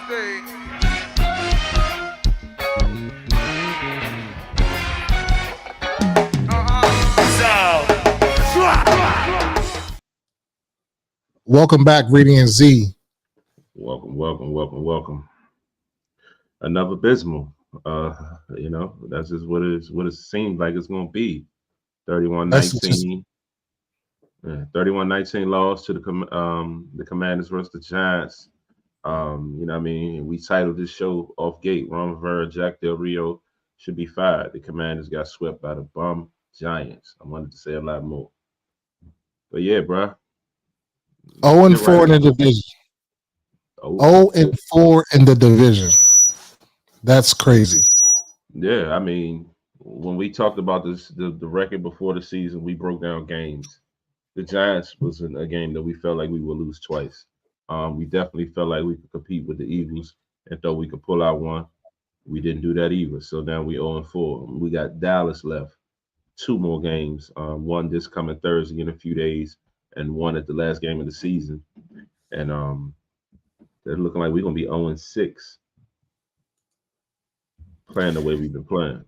Welcome back, Reading and Z. Welcome. Another abysmal. That's just what it seems like it's gonna be. 31-19. 31-19 loss to the Commanders versus the Giants. We titled this show off gate. Ron Rivera, Jack Del Rio should be fired. The Commanders got swept by the bum Giants. I wanted to say a lot more. But yeah, bro. 0-4 in the division. 0-4 in the division. That's crazy. Yeah, I mean, when we talked about the record before the season, we broke down games. The Giants was in a game that we felt like we would lose twice. We definitely felt like we could compete with the Eagles and thought we could pull out one. We didn't do that either. So now we 0-4. We got Dallas left. 2 more games. One this coming Thursday in a few days, and one at the last game of the season. And they're looking like we're gonna be 0-6. Playing the way we've been playing.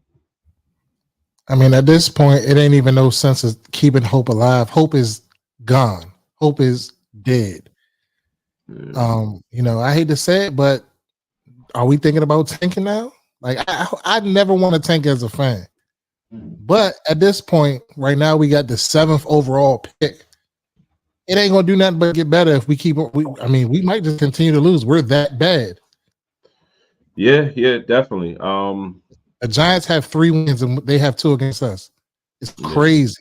I mean, at this point, it ain't even no sense of keeping hope alive. Hope is gone. Hope is dead. Yeah. I hate to say it, but are we thinking about tanking now? Like, I never want to tank as a fan. But at this point, right now, we got the 7th overall pick. It ain't gonna do nothing but get better if we keep. We might just continue to lose. We're that bad. Yeah, definitely. The Giants have 3 wins and they have 2 against us. It's crazy.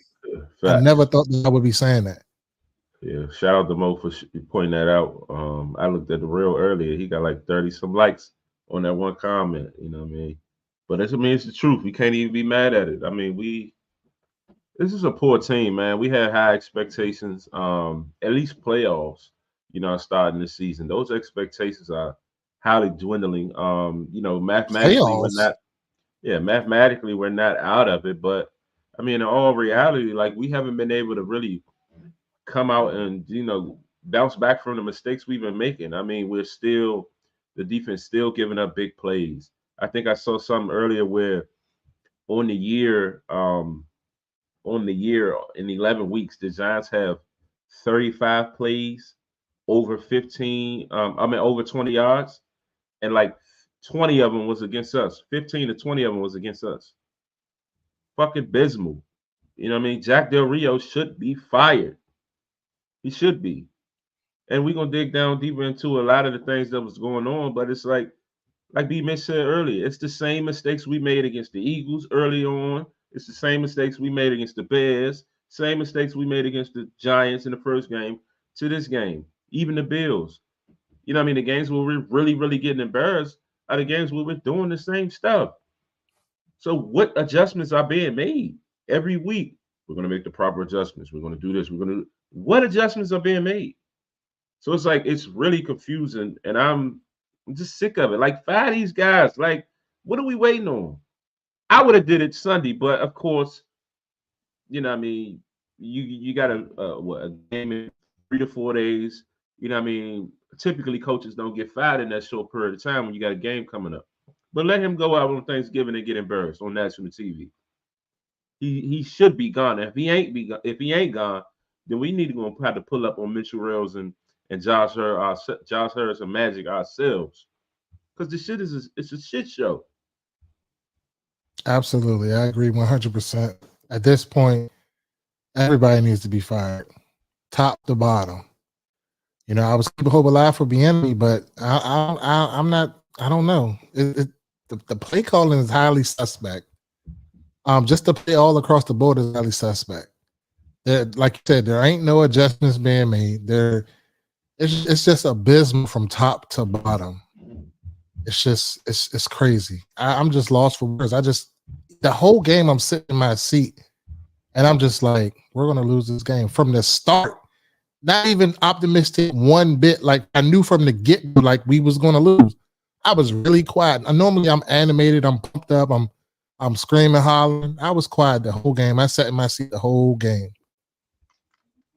Yeah, I never thought that I would be saying that. Yeah, shout out to Mo for pointing that out. I looked at the reel earlier. He got like 30 some likes on that one comment. You know what I mean? But it's the truth. We can't even be mad at it. I mean, this is a poor team, man. We had high expectations, at least playoffs, starting this season. Those expectations are highly dwindling. Mathematically, we're not out of it. But I mean, in all reality, like we haven't been able to really come out and bounce back from the mistakes we've been making. I mean, the defense still giving up big plays. I think I saw something earlier where on the year in 11 weeks, the Giants have 35 plays over 20 yards, and like 20 of them was against us. 15 to 20 of them was against us. Fucking abysmal. You know what I mean? Jack Del Rio should be fired. He should be. And we're gonna dig down deeper into a lot of the things that was going on, but it's like B Mitch said earlier, it's the same mistakes we made against the Eagles early on. It's the same mistakes we made against the Bears, same mistakes we made against the Giants in the first game to this game, even the Bills. You know what I mean? The games where we're really, really getting embarrassed are the games where we're doing the same stuff. So what adjustments are being made every week? We're going to make the proper adjustments. We're going to do this. What adjustments are being made? So it's like, it's really confusing, and I'm just sick of it. Like, fire these guys. Like, what are we waiting on? I would have did it Sunday, but of course, you know what I mean? You got a game in 3 to 4 days. You know what I mean? Typically, coaches don't get fired in that short period of time when you got a game coming up. But let him go out on Thanksgiving and get embarrassed on national TV. He should be gone. If he ain't gone, then we need to go have to pull up on Mitchell Rails and Josh Harris and Magic ourselves, because the shit it's a shit show. Absolutely, I agree 100%. At this point, everybody needs to be fired, top to bottom. I was keeping hope alive for Bieniemy, but I'm not. I don't know. The play calling is highly suspect. Just to play all across the board is highly suspect. Like you said, there ain't no adjustments being made. It's just abysmal from top to bottom. It's crazy. I'm just lost for words. The whole game I'm sitting in my seat and I'm just like, we're gonna lose this game from the start. Not even optimistic one bit. Like, I knew from the get-go, like, we was gonna lose. I was really quiet. Normally I'm animated, I'm pumped up, I'm screaming, hollering. I was quiet the whole game. I sat in my seat the whole game.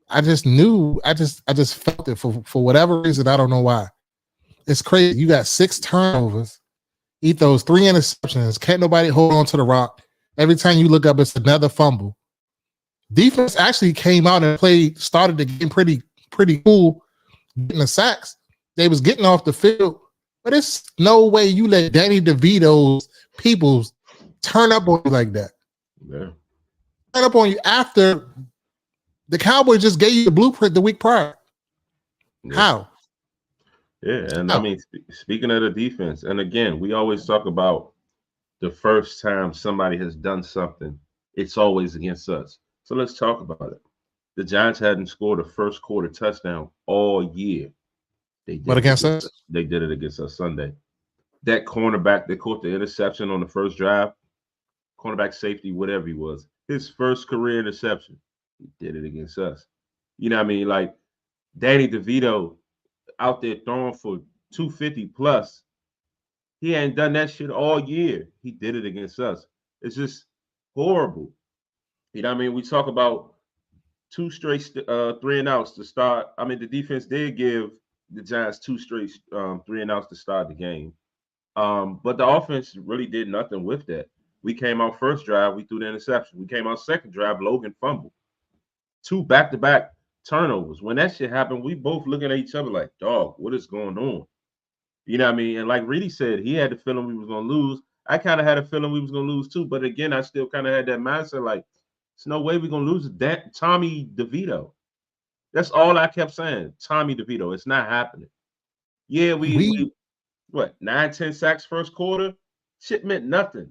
I just knew, I just felt it for whatever reason. I don't know why. It's crazy. You got 6 turnovers. He throws 3 interceptions. Can't nobody hold on to the rock. Every time you look up, it's another fumble. Defense actually came out and started the game pretty cool, getting the sacks. They was getting off the field, but it's no way you let Danny DeVito's peoples turn up on you like that. Yeah. Turn up on you after the Cowboys just gave you the blueprint the week prior. Yeah. How? Yeah, and How? I mean, speaking of the defense, and again, we always talk about the first time somebody has done something, it's always against us. So let's talk about it. The Giants hadn't scored a first quarter touchdown all year. They did But it against against us, us. They did it against us Sunday. That cornerback that caught the interception on the first drive, cornerback safety, whatever he was, his first career interception, he did it against us. You know what I mean? Like Danny DeVito out there throwing for 250 plus. He ain't done that shit all year. He did it against us. It's just horrible. You know what I mean? We talk about 2 straight 3-and-outs to start. I mean, the defense did give the Giants 2 straight 3-and-outs to start the game. But the offense really did nothing with that. We came out first drive, we threw the interception. We came out second drive, Logan fumbled. 2 back-to-back turnovers. When that shit happened, we both looking at each other like, dog, what is going on? You know what I mean? And like Reedy said, he had the feeling we was gonna lose. I kind of had a feeling we was gonna lose too. But again, I still kind of had that mindset like, there's no way we're gonna lose that Tommy DeVito. That's all I kept saying. Tommy DeVito. It's not happening. Yeah, we what 9-10 sacks first quarter? Shit meant nothing.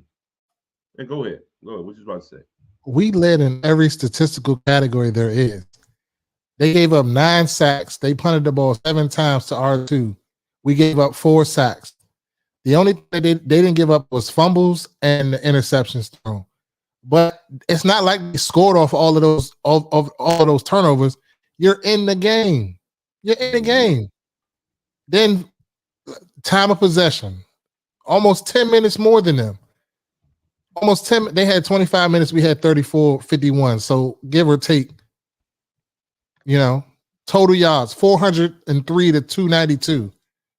And go ahead. Go ahead. What you about to say? we led in every statistical category there is. They gave up 9 sacks. They punted the ball 7 times to R2. We gave up 4 sacks. The only thing they didn't give up was fumbles and the interceptions thrown. But it's not like they scored off all of those turnovers. You're in the game. You're in the game. Then time of possession, almost 10 minutes more than them. Almost 10. They had 25 minutes. We had 34-51. So give or take, total yards 403 to 292.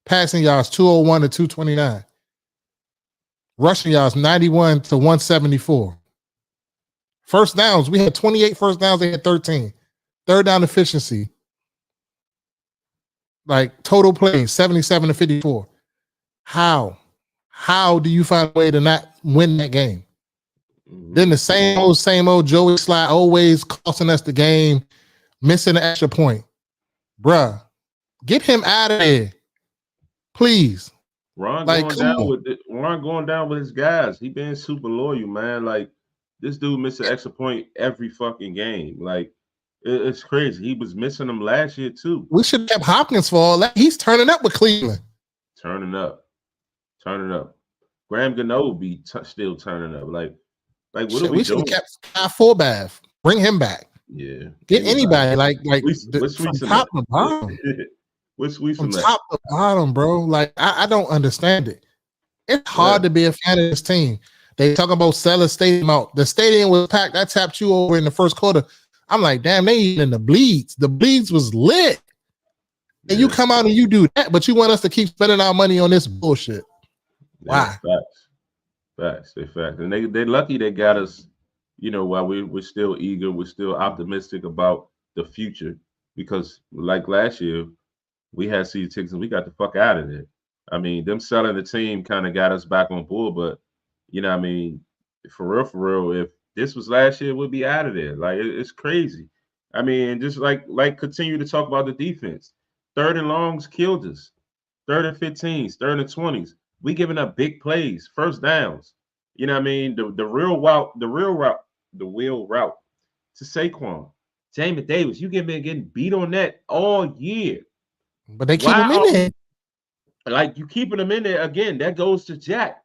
Passing yards 201 to 229. Rushing yards 91 to 174. First downs, we had 28 first downs, they had 13. Third down efficiency, like total plays 77 to 54. How do you find a way to not win that game? Then the same old Joey Slye always costing us the game, missing an extra point. Bruh, get him out of there, please. Ron going down with his guys. He been super loyal, man. Like this dude missed an extra point every fucking game. Like it's crazy. He was missing them last year too. We should have Hopkins for all that. He's turning up with Cleveland. Turning up. Graham Gano be still turning up. Like what are we doing? We should have kept Kyle Forbath. Bring him back. Yeah. Get anybody from top to bottom. From top to bottom, bro. Like I don't understand it. It's hard to be a fan of this team. They talk about selling stadium out. The stadium was packed. I tapped you over in the first quarter. I'm like, damn, they even in the bleeds. The bleeds was lit. And you come out and you do that, but you want us to keep spending our money on this bullshit. Why? Facts. They fact. And they're lucky they got us, while we're still eager, we're still optimistic about the future. Because like last year, we had season tickets and we got the fuck out of there. I mean, them selling the team kind of got us back on board, but I mean, for real, if this was last year, we'd be out of there. Like it's crazy. I mean, just like continue to talk about the defense. 3rd and longs killed us. 3rd and 15s, 3rd and 20s. We giving up big plays, first downs. You know what I mean? The wheel route to Saquon. Jamin Davis, you getting beat on that all year. But they keep him in there. Like you keeping them in there again. That goes to Jack.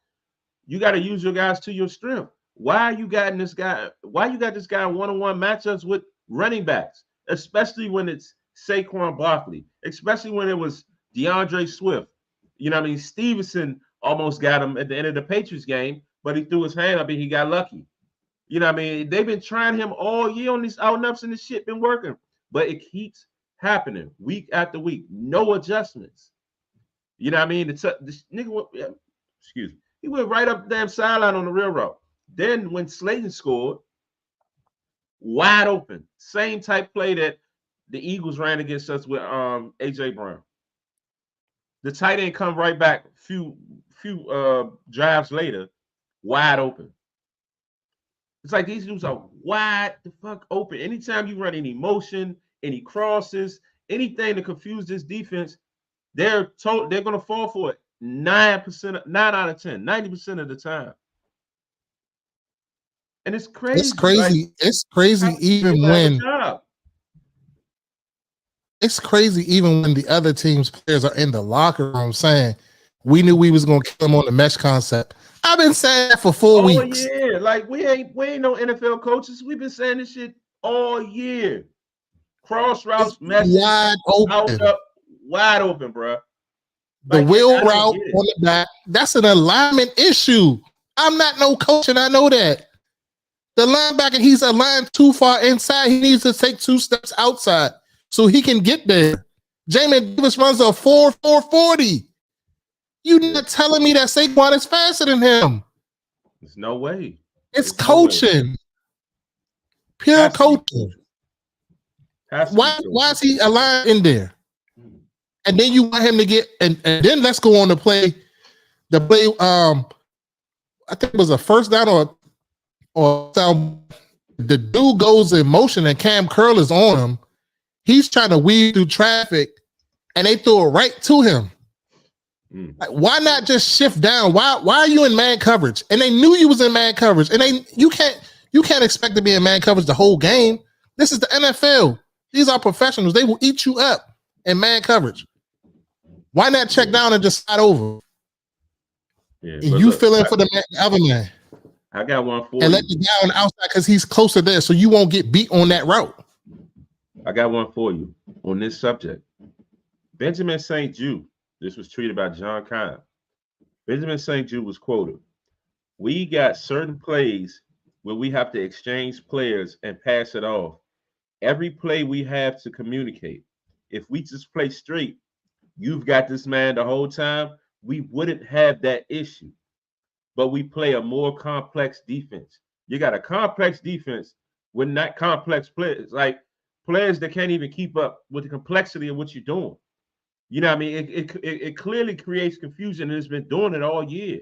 You got to use your guys to your strength. Why you got this guy one-on-one matchups with running backs, especially when it's Saquon Barkley, especially when it was DeAndre Swift. You know what I mean? Stevenson almost got him at the end of the Patriots game, but he threw his hand up and he got lucky. You know what I mean? They've been trying him all year on these out-and-ups and this shit been working, but it keeps happening week after week. No adjustments. You know what I mean? This nigga went, excuse me, he went right up the damn sideline on the real route. Then when Slayton scored, wide open, same type play that the Eagles ran against us with AJ Brown. The tight end come right back few drives later, wide open. It's like these dudes are wide the fuck open. Anytime you run any motion, any crosses, anything to confuse this defense, they're gonna fall for it 9%, 9 out of 10, 90% of the time. And it's crazy. It's crazy. Like, it's crazy even when it's crazy even when the other team's players are in the locker room saying, we knew we was gonna kill them on the mesh concept. I've been saying that for 4 weeks. Yeah, like we ain't no NFL coaches. We've been saying this shit all year. Cross routes, meshes, wide open, wide open, bro. The wheel route on the back, that's an alignment issue. I'm not no coach, and I know that. The linebacker, he's aligned too far inside. He needs to take 2 steps outside so he can get there. Jamin Davis runs a 4.40. You're not telling me that Saquon is faster than him. There's no way. It's coaching. Pure coaching. Why is he aligned in there? And then you want him to get and then let's go on to play I think it was a first down or down. The dude goes in motion and Cam Curl is on him. He's trying to weave through traffic and they throw it right to him. Like, why not just shift down? Why are you in man coverage? And they knew you was in man coverage. And you can't expect to be in man coverage the whole game. This is the NFL. These are professionals. They will eat you up in man coverage. Why not check down and just slide over? Yeah, and you fill in for the other man. I got one for you. And let the guy on the outside because he's closer there, so you won't get beat on that route. I got one for you on this subject. Benjamin St. Jude. This was tweeted by John Kine. Benjamin St. Jude was quoted. We got certain plays where we have to exchange players and pass it off. Every play we have to communicate. If we just play straight, you've got this man the whole time, we wouldn't have that issue. But we play a more complex defense. You got a complex defense with not complex players, like players that can't even keep up with the complexity of what you're doing. You know what I mean? It clearly creates confusion, and it's been doing it all year.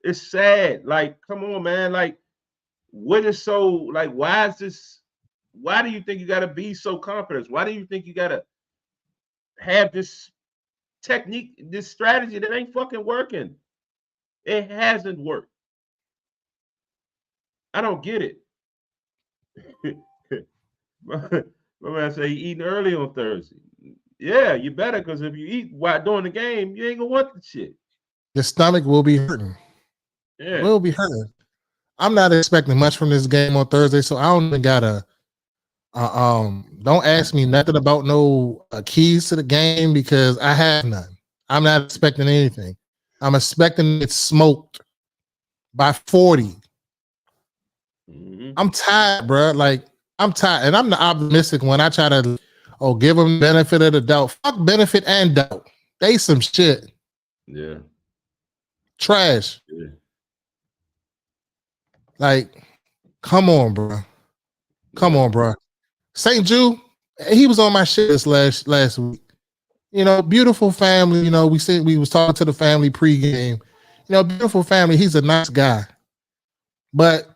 It's sad. Like, come on, man. Like, what is so, like, why is this, why do you think you got to be so confident? Why do you think you got to have this technique, this strategy that ain't fucking working? It hasn't worked. I don't get it. My man say he eating early on Thursday. Yeah, you better, because if you eat while doing the game, you ain't gonna want the shit. The stomach will be hurting. Yeah, it will be hurting. I'm not expecting much from this game on Thursday, so I don't even gotta. Don't ask me nothing about no keys to the game because I have none. I'm not expecting anything. I'm expecting it smoked by 40. I'm tired, bro. Like, I'm tired, and I'm the optimistic when I try to. Give them benefit of the doubt. Fuck benefit and doubt. They some shit. Yeah. Trash. Yeah. Like, come on, bro. Come on, bro. St. Jude, he was on my shit this last week. You know, beautiful family. You know, we was talking to the family pregame. You know, beautiful family. He's a nice guy. But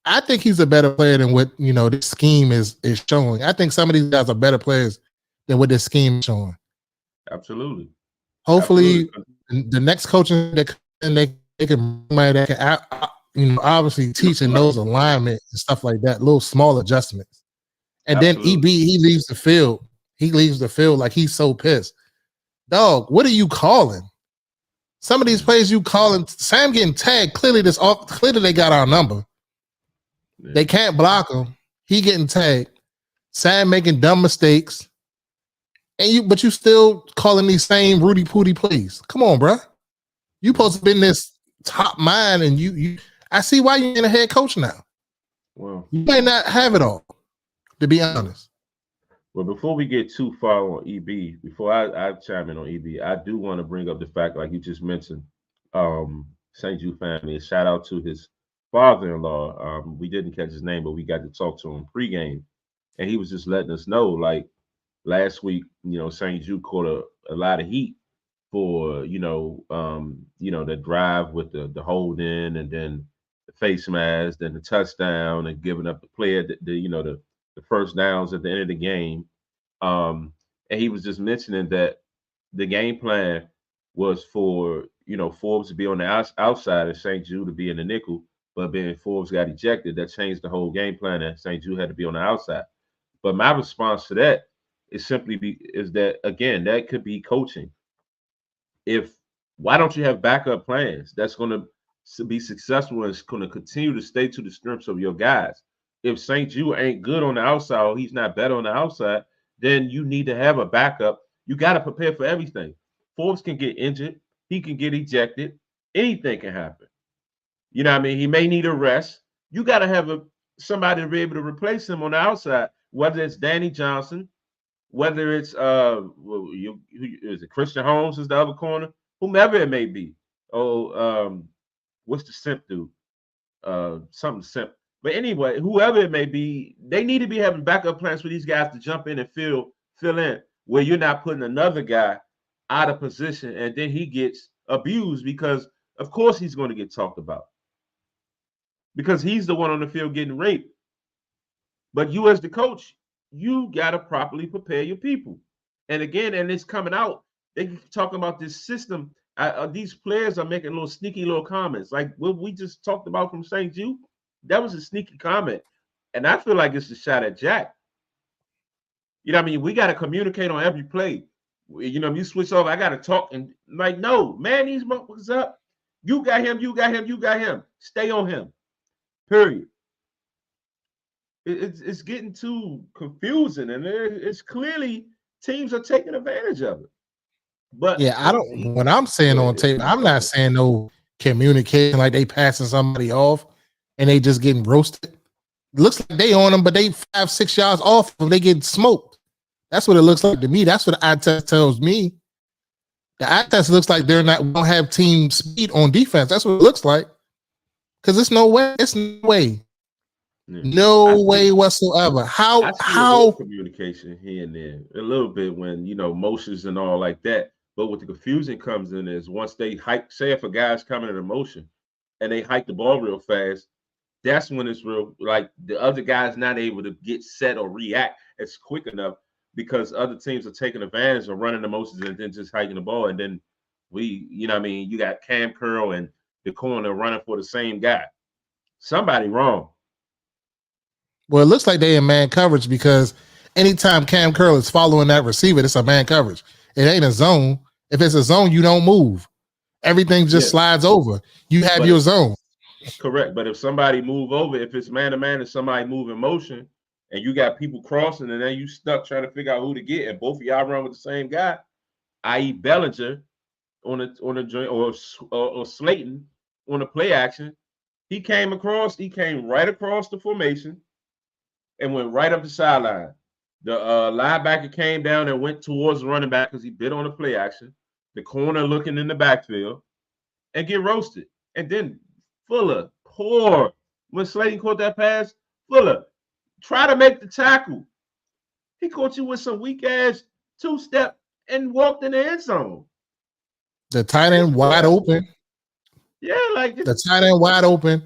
I think he's a better player than what, you know, this scheme is showing. I think some of these guys are better players than what this scheme is showing. Absolutely. Hopefully, the next coaching they can that can obviously teach and knows alignment and stuff like that, little small adjustments. And Absolutely. Then he leaves the field. He leaves the field like he's so pissed. Dog, what are you calling? Some of these plays you calling, Sam getting tagged, clearly they got our number. Yeah. They can't block him. He getting tagged. Sam making dumb mistakes. But you still calling these same Rudy Pooty plays. Come on, bro. You supposed to be in this top mind, and you I see why you're in a head coach now. Well, you may not have it all, to be honest. Well, before we get too far on EB, before I chime in on EB, I do want to bring up the fact, like you just mentioned, St. Jude family. A shout out to his father-in-law. We didn't catch his name, but we got to talk to him pregame, and he was just letting us know, like last week, St. Jude caught a lot of heat for the drive with the hold in and then the face mask, then the touchdown and giving up the player the first downs at the end of the game. And he was just mentioning that the game plan was for Forbes to be on the outside and St. Jude to be in the nickel, but then Forbes got ejected. That changed the whole game plan, and St. Jude had to be on the outside. But my response to that is is that again that could be coaching. If Why don't you have backup plans that's going to be successful and it's going to continue to stay to the strengths of your guys? If St. Jude ain't good on the outside or he's not better on the outside, then you need to have a backup. You got to prepare for everything. Forbes can get injured, he can get ejected, anything can happen. You know what I mean? He may need a rest. You got to have somebody to be able to replace him on the outside, whether it's Danny Johnson, whether it's is it Christian Holmes is the other corner, whomever it may be. What's the simp dude? Something simp. But anyway, whoever it may be, they need to be having backup plans for these guys to jump in and fill in, where you're not putting another guy out of position and then he gets abused, because of course he's going to get talked about because he's the one on the field getting raped. But you as the coach, you got to properly prepare your people. And again, and it's coming out, they talking about this system. These players are making little sneaky little comments, like what we just talked about from St. Jude. That was a sneaky comment, and I feel like it's a shot at Jack. You know what I mean? We got to communicate on every play. You switch off, I got to talk, and like, no, man, these motherfuckers up. You got him, you got him, you got him. Stay on him. Period. It's getting too confusing, and it's clearly teams are taking advantage of it. But yeah, I don't. When I'm saying on tape, I'm not saying no communication like they passing somebody off and they just getting roasted. It looks like they on them, but they 5-6 yards off and they get smoked. That's what it looks like to me. That's what the eye test tells me. The eye test looks like they're not won't have team speed on defense. That's what it looks like. Because it's no way. It's no way. No way whatsoever. How communication here and there a little bit when motions and all like that. But what the confusion comes in is once they hike, say if a guy's coming in a motion and they hike the ball real fast, that's when it's real like the other guy's not able to get set or react as quick enough because other teams are taking advantage of running the motions and then just hiking the ball. And then you got Cam Curl and the corner running for the same guy. Somebody wrong. Well, it looks like they in man coverage because anytime Cam Curl is following that receiver, it's a man coverage. It ain't a zone. If it's a zone, you don't move. Everything just slides over. You have your zone. Correct. But if somebody move over, if it's man to man and somebody move in motion and you got people crossing and then you stuck trying to figure out who to get and both of y'all run with the same guy, i.e. Bellinger on a joint or Slayton on a play action, he came right across the formation and went right up the sideline. The linebacker came down and went towards the running back because he bit on the play action. The corner looking in the backfield and get roasted. And then Fuller, poor. When Slayton caught that pass, Fuller, try to make the tackle. He caught you with some weak-ass two-step and walked in the end zone. The tight end wide open. Yeah, like the tight end wide open.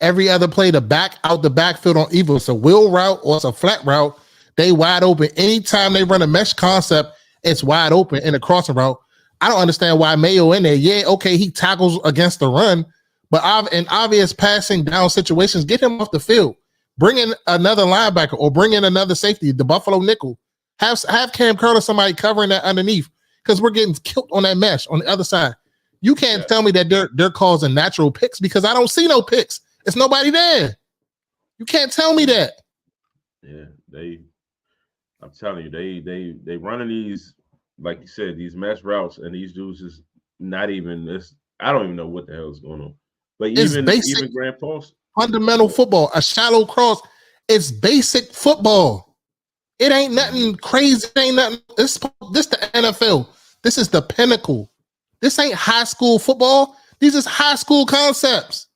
Every other play, the back out the backfield on either it's a wheel route or it's a flat route, they wide open. Anytime they run a mesh concept, it's wide open in a crossing route. I don't understand why Mayo in there. Yeah, okay, he tackles against the run, but in obvious passing down situations, get him off the field. Bring in another linebacker or bring in another safety, the Buffalo nickel. Have Cam Curl or somebody covering that underneath because we're getting killed on that mesh on the other side. You can't tell me that they're causing natural picks because I don't see no picks. It's nobody there. You can't tell me that. Yeah, I'm telling you, they running these, like you said, these mesh routes, and these dudes is not even this. I don't even know what the hell is going on. But even Grant Paulson, fundamental football, a shallow cross, it's basic football. It ain't nothing crazy. It ain't nothing. This the NFL. This is the pinnacle. This ain't high school football. These is high school concepts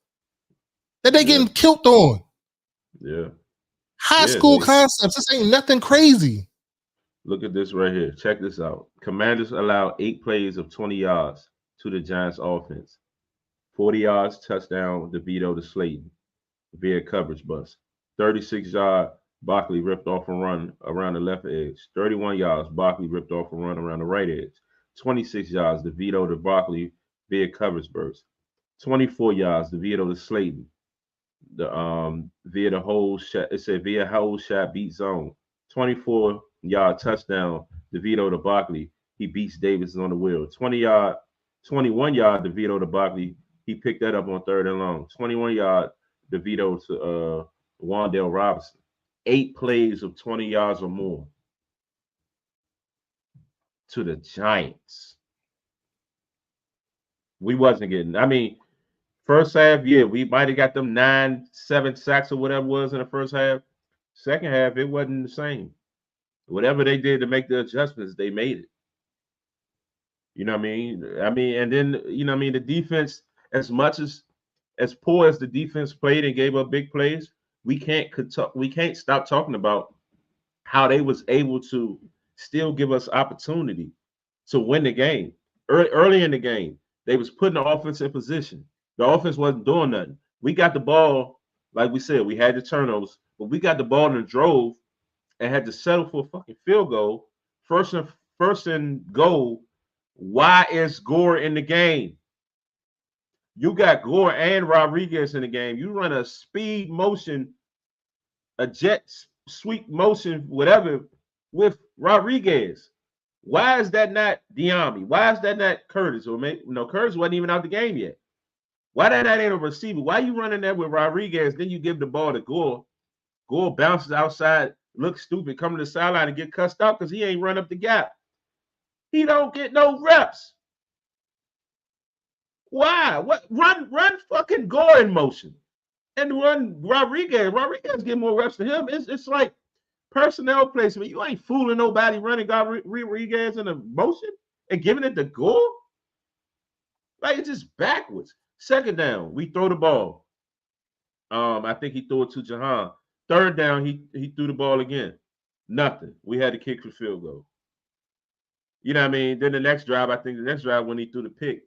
that they getting killed on. Yeah. High school concepts. This ain't nothing crazy. Look at this right here. Check this out. Commanders allowed 8 plays of 20 yards to the Giants offense. 40 yards touchdown DeVito to Slayton via coverage bust. 36-yard Barkley ripped off a run around the left edge. 31 yards Barkley ripped off a run around the right edge. 26 yards DeVito to Barkley via coverage burst. 24 yards DeVito to Slayton. Via the whole shot. It said via whole shot beat zone. 24-yard touchdown DeVito to Barkley. He beats Davis on the wheel. 21-yard DeVito to Barkley. He picked that up on 3rd and long. 21-yard DeVito to Wan'Dale Robinson. 8 plays of 20 yards or more to the Giants. We wasn't getting. I mean, first half, yeah, we might have got them 9-7 sacks or whatever it was in the first half. Second half, it wasn't the same. Whatever they did to make the adjustments, they made it. You know what I mean? And then, you know what I mean, the defense, as much as poor as the defense played and gave up big plays, we can't stop talking about how they was able to still give us opportunity to win the game. Early in the game, they was putting the offense in position. The offense wasn't doing nothing. We got the ball, like we said, we had the turnovers, but we got the ball in the drove and had to settle for a fucking field goal. First and goal. Why is Gore in the game? You got Gore and Rodriguez in the game. You run a speed motion, a jet sweep motion, whatever, with Rodriguez. Why is that not Diami? Why is that not Curtis? Or maybe Curtis wasn't even out the game yet. Why that ain't a receiver? Why you running there with Rodriguez? Then you give the ball to Gore. Gore bounces outside, looks stupid, coming to the sideline and get cussed out because he ain't run up the gap. He don't get no reps. Why? What? Run fucking Gore in motion and run Rodriguez. Rodriguez get more reps than him. It's like personnel placement. You ain't fooling nobody running Rodriguez in a motion and giving it to Gore. Like, it's just backwards. Second down, we throw the ball. I think he threw it to Jahan. Third down, he threw the ball again. Nothing. We had to kick for field goal. You know what I mean? Then the next drive when he threw the pick.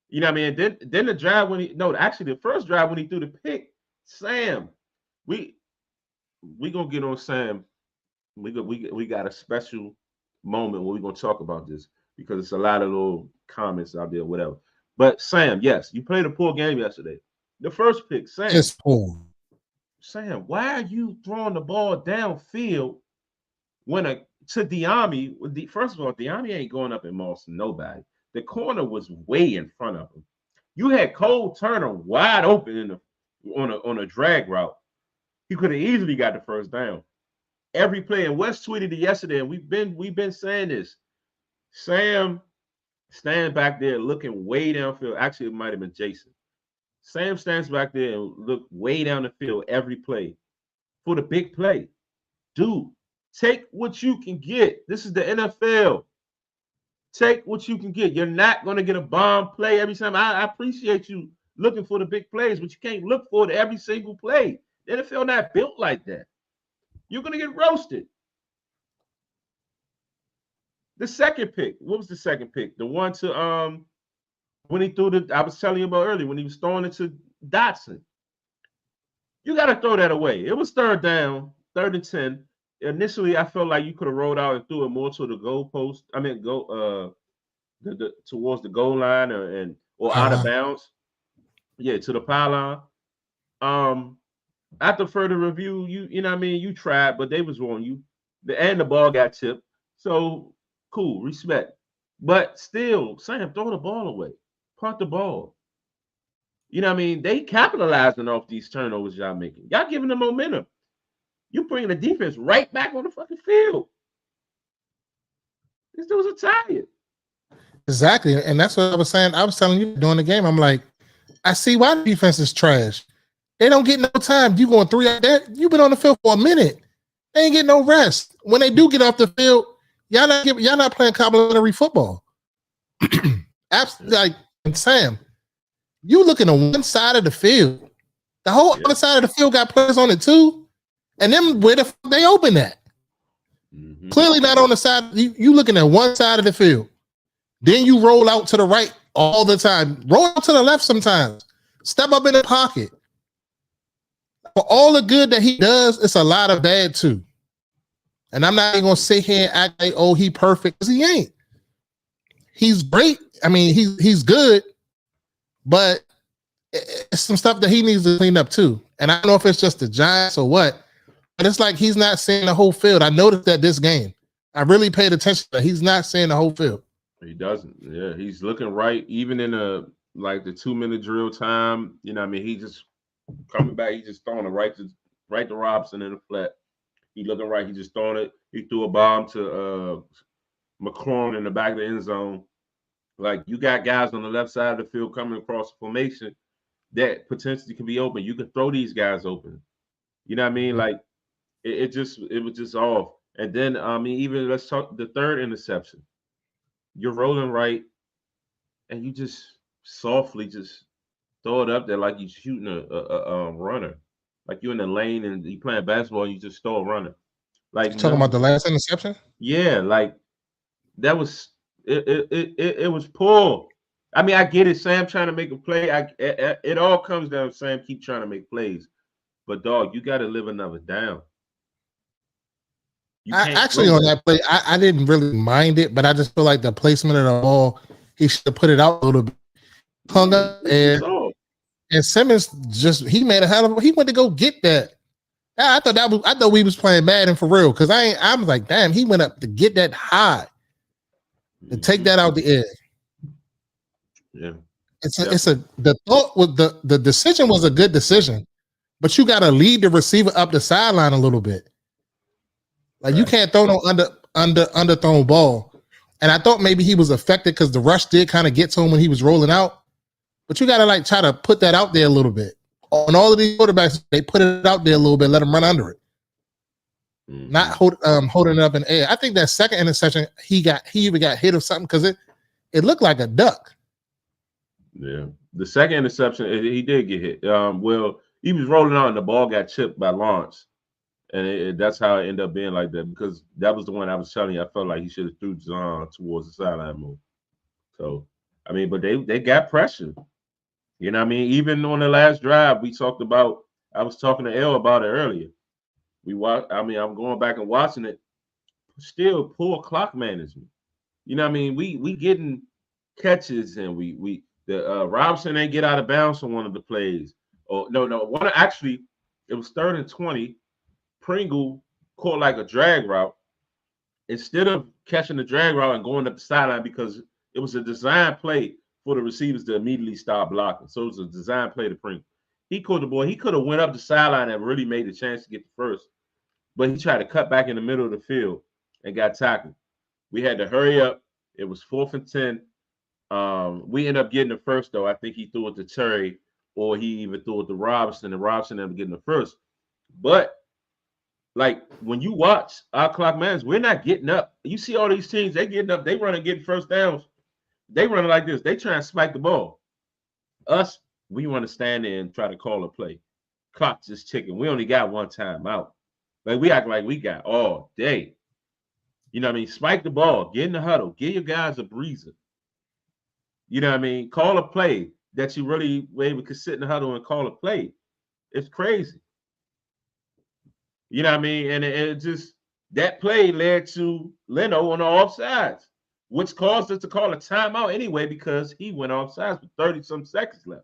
You know what I mean? Then the drive the first drive when he threw the pick, Sam, we gonna get on Sam. We got a special moment where we're gonna talk about this because it's a lot of little comments out there, whatever. But Sam, yes, you played a poor game yesterday. The first pick, Sam. Just poor. Sam, why are you throwing the ball downfield to Diami? First of all, Diami ain't going up in Maulson, nobody. The corner was way in front of him. You had Cole Turner wide open on a drag route. He could have easily got the first down. Every play, and Wes tweeted it yesterday, and we've been saying this. Sam stands back there looking way downfield. Actually, it might have been Jason. Sam stands back there and look way down the field every play for the big play. Dude, take what you can get. This is the NFL. Take what you can get. You're not going to get a bomb play every time. I appreciate you looking for the big plays, but you can't look for it every single play. The NFL not built like that. You're going to get roasted. The second pick. What was the second pick? The one to when he threw I was telling you about earlier, when he was throwing it to Dotson. You got to throw that away. It was third down, 3rd and 10. Initially, I felt like you could have rolled out and threw it more to the goal post. I mean, towards the goal line or out of bounds. Yeah, to the pylon. After further review, you know what I mean, you tried, but they was wrong. The ball got tipped. So cool, respect. But still, Sam, throw the ball away. Punt the ball. You know what I mean? They capitalizing off these turnovers y'all making. Y'all giving them momentum. You bringing the defense right back on the fucking field. These dudes are tired. Exactly. And that's what I was saying. I was telling you during the game, I'm like, I see why the defense is trash. They don't get no time. You going 3 out there. You've been on the field for a minute. They ain't getting no rest. When they do get off the field, y'all not playing complimentary football. Absolutely, like, and Sam, you looking on one side of the field. The whole other side of the field got players on it too. And then where the fuck they open that? Mm-hmm. Clearly not on the side. You looking at one side of the field. Then you roll out to the right all the time. Roll out to the left sometimes. Step up in the pocket. For all the good that he does, it's a lot of bad too. And I'm not even going to sit here and act like, oh, he perfect, because he ain't. He's great. I mean, he's good, but it's some stuff that he needs to clean up too. And I don't know if it's just the Giants or what, but it's like he's not seeing the whole field. I noticed that this game. I really paid attention to that. He's not seeing the whole field. He doesn't. Yeah, he's looking right. Even in the 2-minute drill time, you know what I mean? He just coming back. He just throwing it right to Robinson in the flat. He looking right. He just throwing it. He threw a bomb to McClung in the back of the end zone. Like, you got guys on the left side of the field coming across the formation that potentially can be open. You can throw these guys open. You know what I mean? Like, it was just off. And then, I mean, even let's talk the third interception. You're rolling right, and you just softly just throw it up there like you're shooting a runner. Like you're in the lane and you playing basketball, and you just throw a runner. Like, you're talking about the last interception? Yeah, like that was it was poor. I mean, I get it. Sam trying to make a play. It all comes down to Sam keep trying to make plays. But dog, you got to live another down. Actually, on that play, I didn't really mind it, but I just feel like the placement of the ball, he should have put it out a little bit. Hung up and Simmons he made a hell of he went to go get that. I thought we was playing Madden for real, because I was like, damn, he went up to get that high to take that out the air. Yeah. The decision was a good decision, but you got to lead the receiver up the sideline a little bit. Like, you can't throw no underthrown ball. And I thought maybe he was affected because the rush did kind of get to him when he was rolling out. But you got to like try to put that out there a little bit. On all of these quarterbacks, they put it out there a little bit, let him run under it. Mm-hmm. Not holding it up in the air. I think that second interception, he even got hit or something because it looked like a duck. Yeah. The second interception, he did get hit. Well, he was rolling out and the ball got chipped by Lawrence. And that's how it ended up being like that, because that was the one I was telling you. I felt like he should have threw John towards the sideline move. So, I mean, but they got pressure. You know what I mean? Even on the last drive, we talked about, I was talking to Elle about it earlier. I'm going back and watching it. Still poor clock management. You know what I mean? We getting catches, and Robinson ain't get out of bounds on one of the plays. Oh, no, one actually, it was 3rd and 20. Pringle caught like a drag route. Instead of catching the drag route and going up the sideline, because it was a design play for the receivers to immediately start blocking. So it was a design play to Pringle. He caught the ball. He could have went up the sideline and really made a chance to get the first. But he tried to cut back in the middle of the field and got tackled. We had to hurry up. It was 4th and 10. We ended up getting the first, though. I think he threw it to Terry, or he even threw it to Robinson, and Robinson ended up getting the first. But like, when you watch our clock managers, we're not getting up. You see all these teams, they getting up, they running, getting first downs. They running like this. They trying to spike the ball. Us, we want to stand there and try to call a play. Clock just ticking. We only got one time out. Like, we act like we got all day. You know what I mean? Spike the ball. Get in the huddle. Give your guys a breather. You know what I mean? Call a play that you really were able to sit in the huddle and call a play. It's crazy. You know what I mean? And it just, that play led to Leno on the offsides, which caused us to call a timeout anyway, because he went offsides with 30-some seconds left.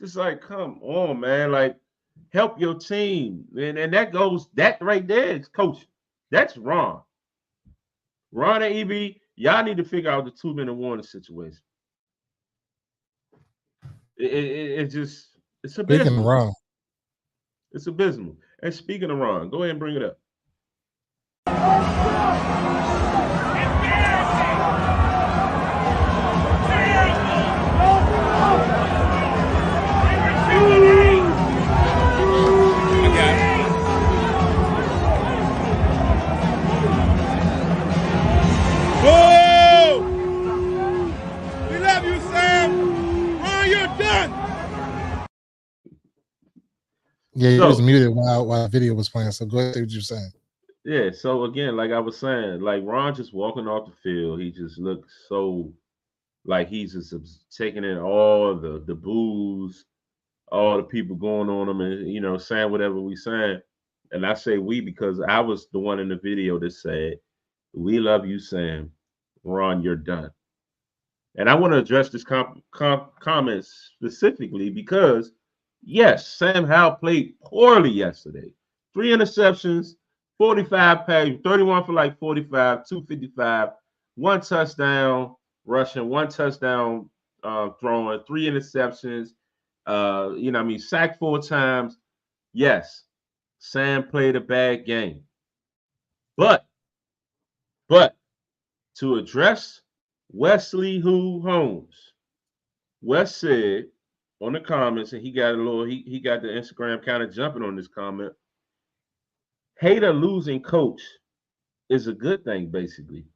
Just like, come on, man. Like, help your team. And that right there is coaching. That's Ron. Ron and EB, y'all need to figure out the 2-minute warning situation. It's abysmal. Speaking of Ron. It's abysmal. And speaking of Ron, go ahead and bring it up. Yeah, he was So muted while the video was playing. So go ahead, say what you're saying. yeah, so again, like I was saying, like Ron just walking off the field, he just looked so like he's just taking in all the booze, all the people going on him, and saying whatever we saying. And I say we because I was the one in the video that said, "We love you, Sam. Ron, you're done." And I want to address this comment specifically because, yes, Sam Howell played poorly yesterday. 3 interceptions, 45 pass, 31 for like 45, 255, 1 touchdown rushing, 1 touchdown throwing, 3 interceptions. Sacked 4 times. Yes, Sam played a bad game. But to address Wesley Holmes, Wes said on the comments, and he got he got the Instagram kind of jumping on this comment. Hate a losing coach is a good thing, basically.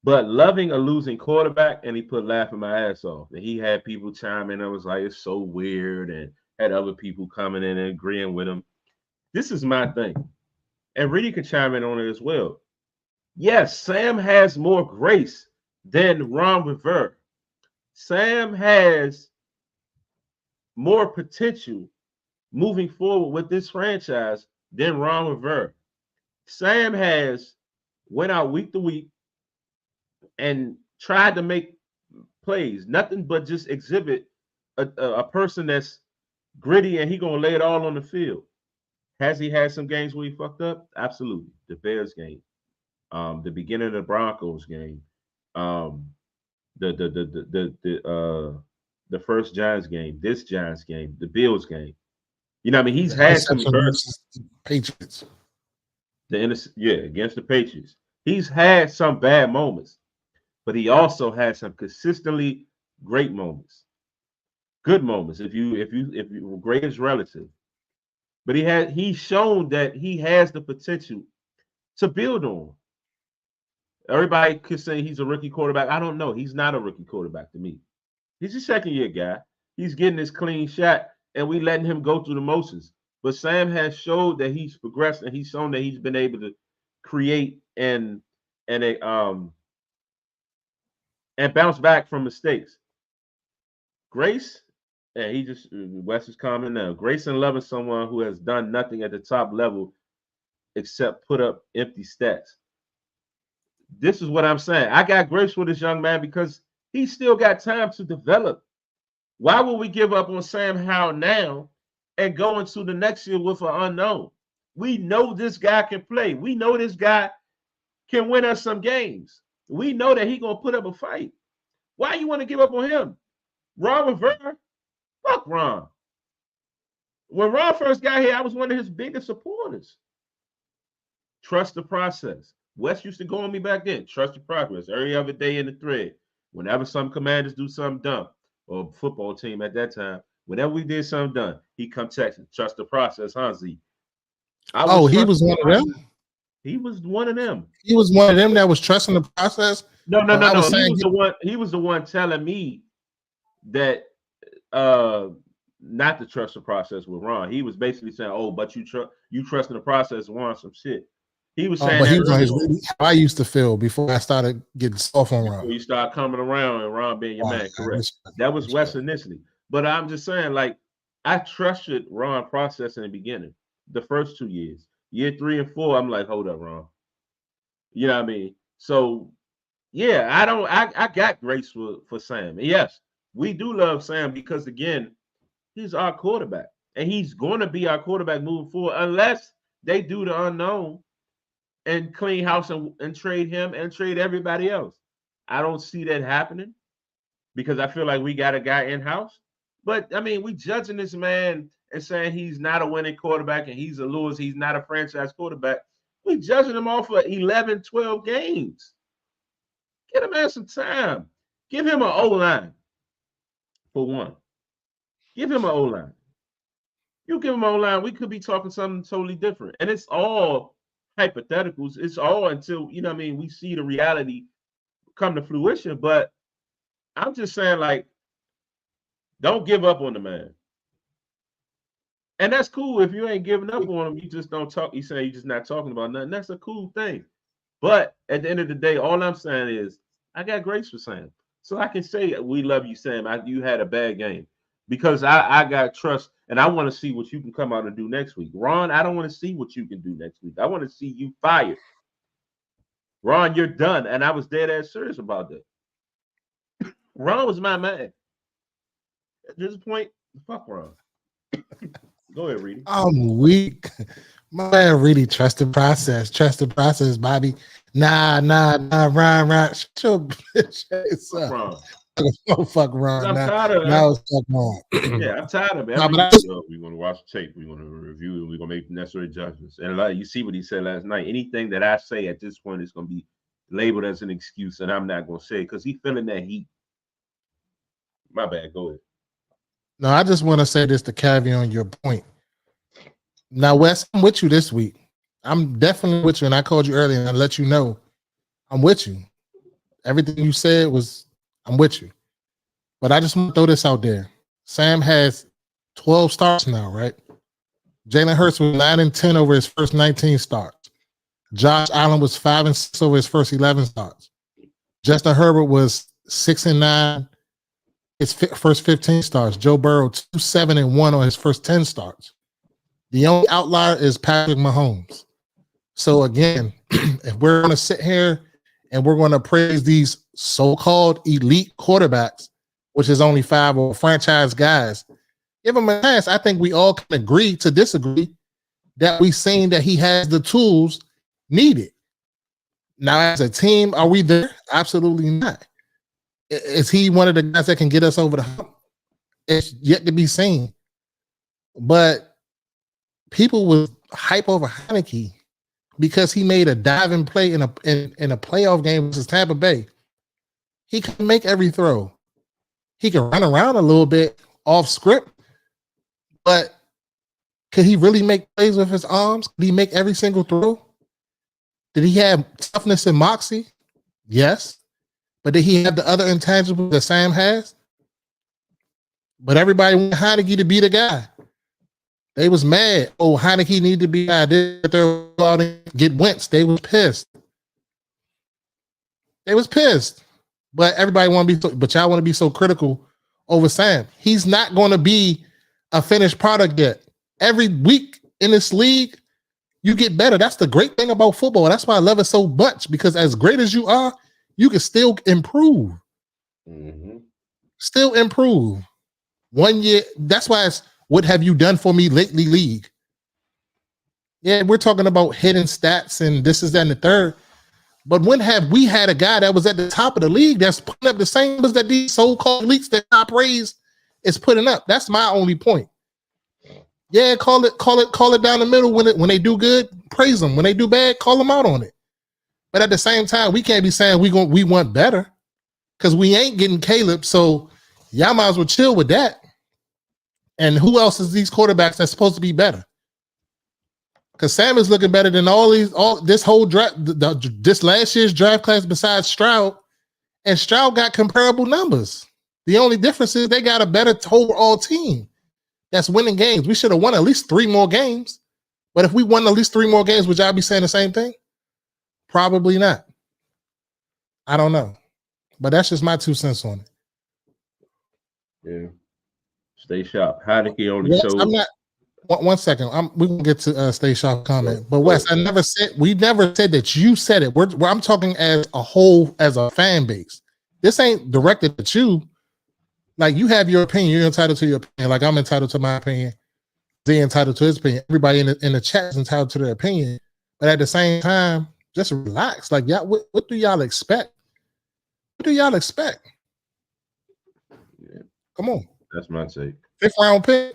But loving a losing quarterback, and he put laughing my ass off. And he had people chime in. I was like, it's so weird, and had other people coming in and agreeing with him. This is my thing. And Reedy can chime in on it as well. Yes, Sam has more grace than Ron Rivera. Sam has more potential moving forward with this franchise than Ron Rivera. Sam has went out week to week and tried to make plays, nothing but just exhibit a person that's gritty and he gonna lay it all on the field. Has he had some games where he fucked up? Absolutely. The Bears game, the beginning of the Broncos game, um, the first Giants game, this Giants game, the Bills game. I mean, he's had some versus the Patriots. Against the Patriots. He's had some bad moments, but he also had some consistently great moments, good moments. If you great is relative, but he's shown that he has the potential to build on. Everybody could say he's a rookie quarterback. I don't know. He's not a rookie quarterback to me. He's a second-year guy. He's getting his clean shot, and we letting him go through the motions. But Sam has showed that he's progressed, and he's shown that he's been able to create and bounce back from mistakes. Grace, and Wes is commenting now. Grace and loving someone who has done nothing at the top level except put up empty stats. This is what I'm saying. I got grace with this young man because he's still got time to develop. Why would we give up on Sam Howell now and go into the next year with an unknown? We know this guy can play. We know this guy can win us some games. We know that he's going to put up a fight. Why you want to give up on him? Ron Rivera? Fuck Ron. When Ron first got here, I was one of his biggest supporters. Trust the process. Wes used to go on me back then. Trust the progress. Every other day in the thread. Whenever some commanders do something dumb, or football team at that time, whenever we did something done, he come texting. Trust the process, huh, Z? He was one of them? He was one of them. He was one of them that was trusting the process? No. He was the one telling me that not to trust the process with Ron. He was basically saying, "Oh, but you trust in the process, want some shit." He was saying, but he was on his. I used to feel before I started getting soft on Ron. Before you start coming around and Ron being your man, correct? That was Wes initially, but I'm just saying, like, I trusted Ron process in the beginning, the first 2 years. Year 3 and 4, I'm like, hold up, Ron. You know what I mean? So, yeah, I got grace for Sam. And yes, we do love Sam because again, he's our quarterback, and he's going to be our quarterback moving forward, unless they do the unknown and clean house and trade him and trade everybody else. I don't see that happening because I feel like we got a guy in-house. But, I mean, we judging this man and saying he's not a winning quarterback and he's a loser, he's not a franchise quarterback. We judging him off of 11, 12 games. Get him man some time. Give him an O-line, for one. Give him an O-line. You give him an O-line, we could be talking something totally different. And it's all hypotheticals. It's all until, you know what I mean, we see the reality come to fruition. But I'm just saying, like, don't give up on the man. And that's cool. If you ain't giving up on him, you just don't talk. You say you're just not talking about nothing. That's a cool thing. But at the end of the day, all I'm saying is I got grace for Sam. So I can say we love you, Sam. You had a bad game. Because I got trust and I want to see what you can come out and do next week. Ron, I don't want to see what you can do next week. I want to see you fired. Ron, you're done. And I was dead ass serious about that. Ron was my man. At this point, fuck Ron. Go ahead, Reedy. I'm weak. My man really trust the process. Trust the process, Bobby. Nah, Ron. Shut your bitch ass Fuck up. Ron. Oh, fuck Ron. I'm Now, tired of now it's fuck Ron. yeah, I'm tired of it. No, Every but week, we're gonna watch the tape, we're gonna review it, we're gonna make necessary judgments. And like you see what he said last night. Anything that I say at this point is gonna be labeled as an excuse, and I'm not gonna say it because he's feeling that heat. My bad. Go ahead. no, I just want to say this to caveat on your point. Now, Wes, I'm with you this week. I'm definitely with you, and I called you earlier and I let you know I'm with you. Everything you said was I'm with you. But I just want to throw this out there. Sam has 12 starts now, right? Jalen Hurts was 9-10 over his first 19 starts. Josh Allen was 5-6 over his first 11 starts. Justin Herbert was 6-9 his first 15 starts. Joe Burrow 2-7-1 on his first 10 starts. The only outlier is Patrick Mahomes. So again, if we're going to sit here and we're going to praise these so-called elite quarterbacks, which is only 5 or franchise guys, give him a chance. I think we all can agree to disagree that we've seen that he has the tools needed. Now, as a team, are we there? Absolutely not. Is he one of the guys that can get us over the hump? It's yet to be seen. But people will hype over Heineke because he made a diving play in a playoff game versus Tampa Bay. He can make every throw. He can run around a little bit off script, but could he really make plays with his arms? Could he make every single throw? Did he have toughness and moxie? Yes. But did he have the other intangibles that Sam has? But everybody wanted Heineke to be the guy. They was mad. Oh, Heineke needed to be out there get Wentz. They was pissed. But everybody want to be but y'all want to be so critical over Sam. He's not going to be a finished product yet. Every week in this league, you get better. That's the great thing about football. That's why I love it so much, because as great as you are, you can still improve. Mm-hmm. Still improve. 1 year. That's why it's what have you done for me lately league. Yeah, we're talking about hidden stats and this is that and the third. But when have we had a guy that was at the top of the league that's putting up the same numbers that these so-called elites that top raised is putting up? That's my only point. Yeah, call it down the middle when they do good, praise them. When they do bad, call them out on it. But at the same time, we can't be saying we want better because we ain't getting Caleb. So y'all might as well chill with that. And who else is these quarterbacks that's supposed to be better? Because Sam is looking better than all this whole draft, this last year's draft class besides Stroud, and Stroud got comparable numbers. The only difference is they got a better overall team that's winning games. We should have won at least 3 more games. But if we won at least 3 more games, would y'all be saying the same thing? Probably not. I don't know. But that's just my 2 cents on it. Yeah. Stay sharp. Heineke only Yes, showed. I'm not. 1 second. We can get to Stay Sharp comment. But Wes, we never said that you said it. I'm talking as a whole, as a fan base. This ain't directed at you. Like, you have your opinion. You're entitled to your opinion. Like, I'm entitled to my opinion. They're entitled to his opinion. Everybody in the chat is entitled to their opinion. But at the same time, just relax. Like, y'all, what do y'all expect? What do y'all expect? Yeah. Come on. That's my take. 5th round pick.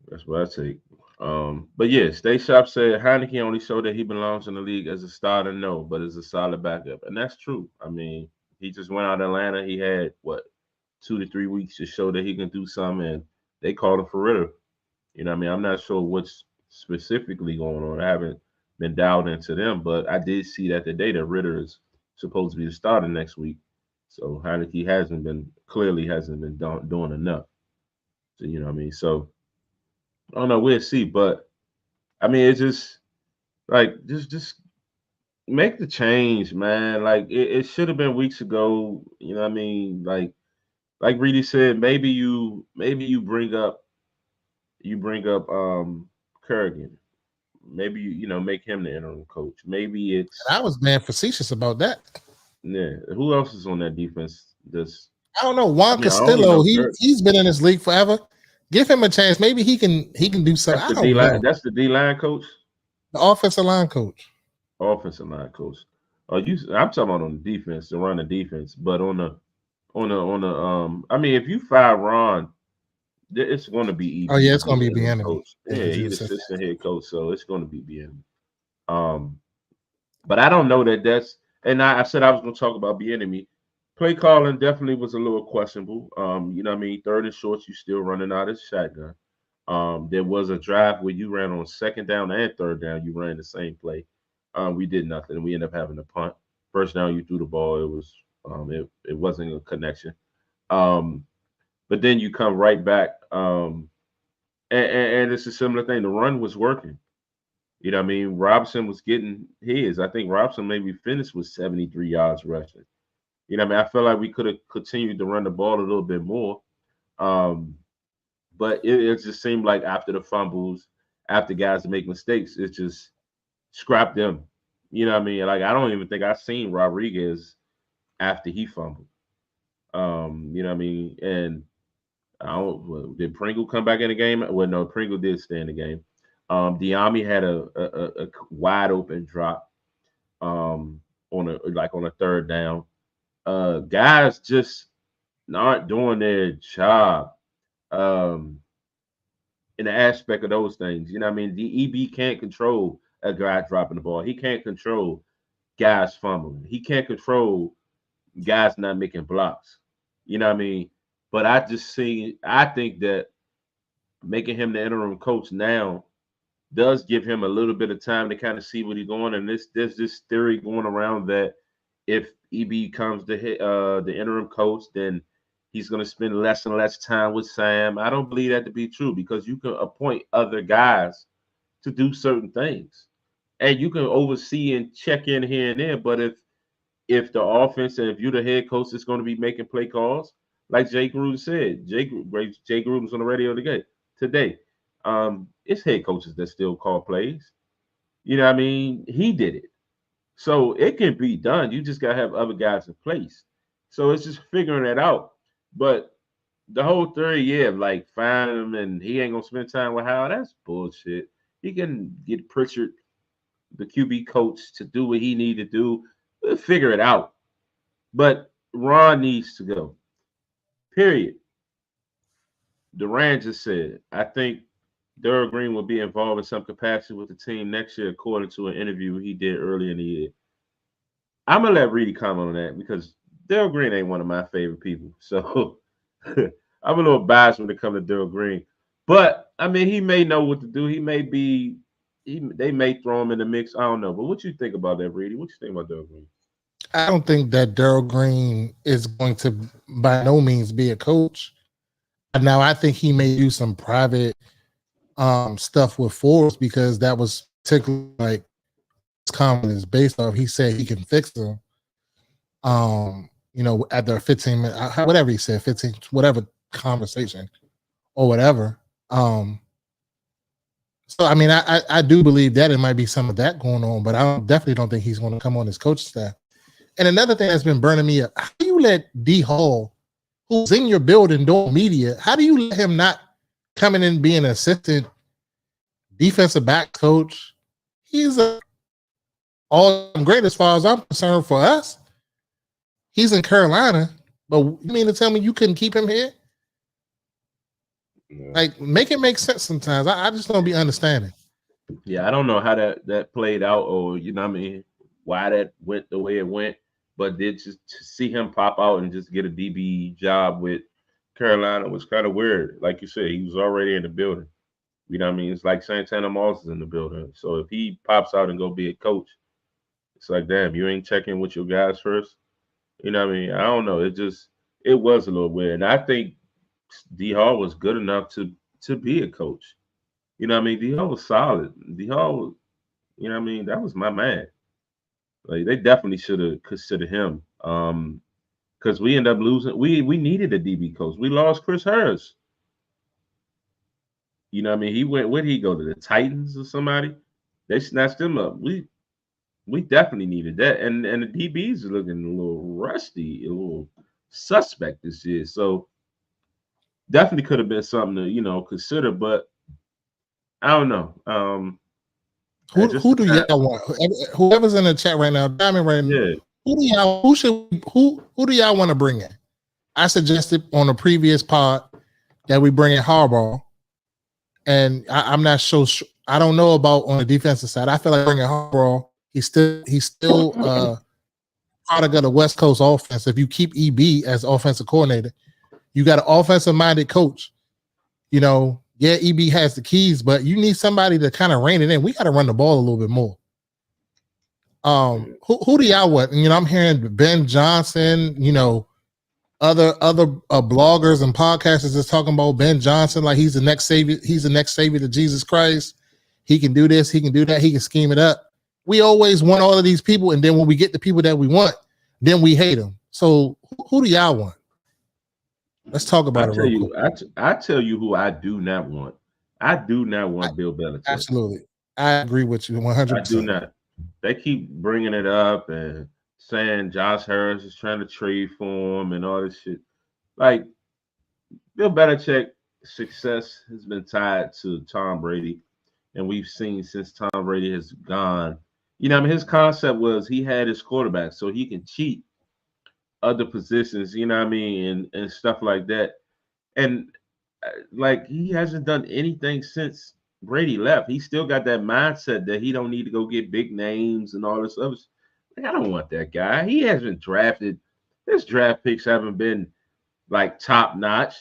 That's what I take. But yeah, Stay Sharp said Heineke only showed that he belongs in the league as a starter, no, but as a solid backup. And that's true. I mean, he just went out of Atlanta. He had 2 to 3 weeks to show that he can do something, and they called him for Ritter. You know what I mean? I'm not sure what's specifically going on. I haven't been dialed into them, but I did see that today that Ritter is supposed to be the starter next week. So Heineke hasn't been doing enough. So you know what I mean? So I don't know. We'll see. But I mean, it's just like just make the change, man. Like it should have been weeks ago. You know what I mean? Like Reedy said, maybe you bring up Kurgan. Maybe you make him the interim coach. Maybe And it's I was being facetious about that. yeah. Who else is on that defense? This I don't know. I Juan mean, I only Castillo, know Kirk. he's been in this league forever. Give him a chance. Maybe he can do something. That's I the D don't line. know. That's the D line coach, The offensive line coach. offensive line coach. I'm talking about on the defense to run the defense, but I mean, if you fire Ron, it's going to be Oh yeah, EB. it's He's gonna be the interim Bieniemy. coach. Yeah, Yeah, because he's he's the assistant. assistant head coach, so it's going to be BM. Um, but I don't know that that's. And I said I was going to talk about BM. Play calling definitely was a little questionable. You know what I mean? Third and shorts, you still running out of shotgun. There was a drive where you ran on second down and third down. You ran the same play. We did nothing. We ended up having a punt. First down, you threw the ball. It wasn't a connection. Um, but then you come right back. And it's a similar thing. The run was working. You know what I mean? Robson was getting his. I think Robson maybe finished with 73 yards rushing. You know what I mean? I feel like we could have continued to run the ball a little bit more. Um, but it just seemed like after the fumbles, after guys make mistakes, it's just scrap them. You know what I mean? Like I don't even think I seen Rodriguez after he fumbled. You know what I mean? And did Pringle come back in the game? Well, no, Pringle did stay in the game. Diami had a wide open drop on a third down. Guys just not doing their job um, in the aspect of those things. You know what I mean? The EB can't control a guy dropping the ball. He can't control guys fumbling. He can't control guys not making blocks. You know what I mean? But I think that making him the interim coach now does give him a little bit of time to kind of see what he's going. And there's this theory going around that if EB comes to hit the interim coach, then he's going to spend less and less time with Sam. I don't believe that to be true because you can appoint other guys to do certain things, and you can oversee and check in here and there. But if the offense and if you're the head coach is going to be making play calls, like Jay Gruden said, Jay Gruden's on the radio today. It's head coaches that still call plays. You know what I mean? He did it. So it can be done. You just gotta have other guys in place. So it's just figuring that out. But the whole theory, yeah, like find him and he ain't gonna spend time with Howell, that's bullshit. He can get Pritchard, the QB coach, to do what he need to do. We'll figure it out. But Ron needs to go. Period. Durant just said, I think Daryl Green will be involved in some capacity with the team next year, according to an interview he did earlier in the year. I'm gonna let Reedy comment on that because Daryl Green ain't one of my favorite people. So I'm a little biased when it comes to Daryl Green. But I mean, he may know what to do. He may be. They may throw him in the mix. I don't know. But what you think about that, Reedy? What you think about Daryl Green? I don't think that Daryl Green is going to by no means be a coach. Now I think he may do some private stuff with Forbes because that was particularly like his comment is based off. He said he can fix them. At their 15 minute, whatever he said, 15, whatever conversation or whatever. So I mean, I do believe that it might be some of that going on, but definitely don't think he's going to come on his coaching staff. And another thing that's been burning me up: how do you let D Hall, who's in your building doing media, how do you let him not coming in being an assistant defensive back coach? He's all great as far as I'm concerned for us. He's in Carolina, but you mean to tell me you couldn't keep him here? Yeah. Like, make it make sense sometimes. I just don't be understanding. Yeah, I don't know how that played out, or you know what I mean, why that went the way it went. But did just to see him pop out and just get a DB job with Carolina was kind of weird. Like you said, he was already in the building. You know what I mean? It's like Santana Moss is in the building. So if he pops out and go be a coach, it's like, damn, you ain't checking with your guys first. You know what I mean? I don't know. It was a little weird. And I think D Hall was good enough to be a coach. You know what I mean? D Hall was solid. D Hall, you know what I mean? That was my man. Like they definitely should have considered him. Because we ended up losing. We needed a DB coach. We lost Chris Harris. You know what I mean? He went. Where did he go, to the Titans or somebody? They snatched him up. We definitely needed that. And the DBs are looking a little rusty, a little suspect this year. So definitely could have been something to consider. But I don't know. It just Who do y'all want? Whoever's in the chat right now, Diamond right now, yeah. who do y'all want to bring in? I suggested on a previous pod that we bring in Harbaugh, and I'm not sure. I don't know about on the defensive side. I feel like bringing Harbaugh. He's still product of the West Coast offense. If you keep EB as offensive coordinator, you got an offensive minded coach. You know, yeah, EB has the keys, but you need somebody to kind of rein it in. We got to run the ball a little bit more. Who do y'all want? And, I'm hearing Ben Johnson, other bloggers and podcasters is talking about Ben Johnson like he's the next savior. He's the next savior to Jesus Christ. He can do this. He can do that. He can scheme it up. We always want all of these people, and then when we get the people that we want, then we hate them. So who do y'all want? Let's talk about it real quick. I tell you who I do not want. I do not want Bill Belichick. Absolutely. I agree with you 100%. I do not. They keep bringing it up and saying Josh Harris is trying to trade for him and all this shit. Like, Bill Belichick's success has been tied to Tom Brady. And we've seen since Tom Brady has gone, his concept was he had his quarterback so he can cheat other positions, and stuff like that. And like he hasn't done anything since Brady left. He still got that mindset that he don't need to go get big names and all this other. Like, I don't want that guy. He hasn't drafted. His draft picks haven't been like top notch.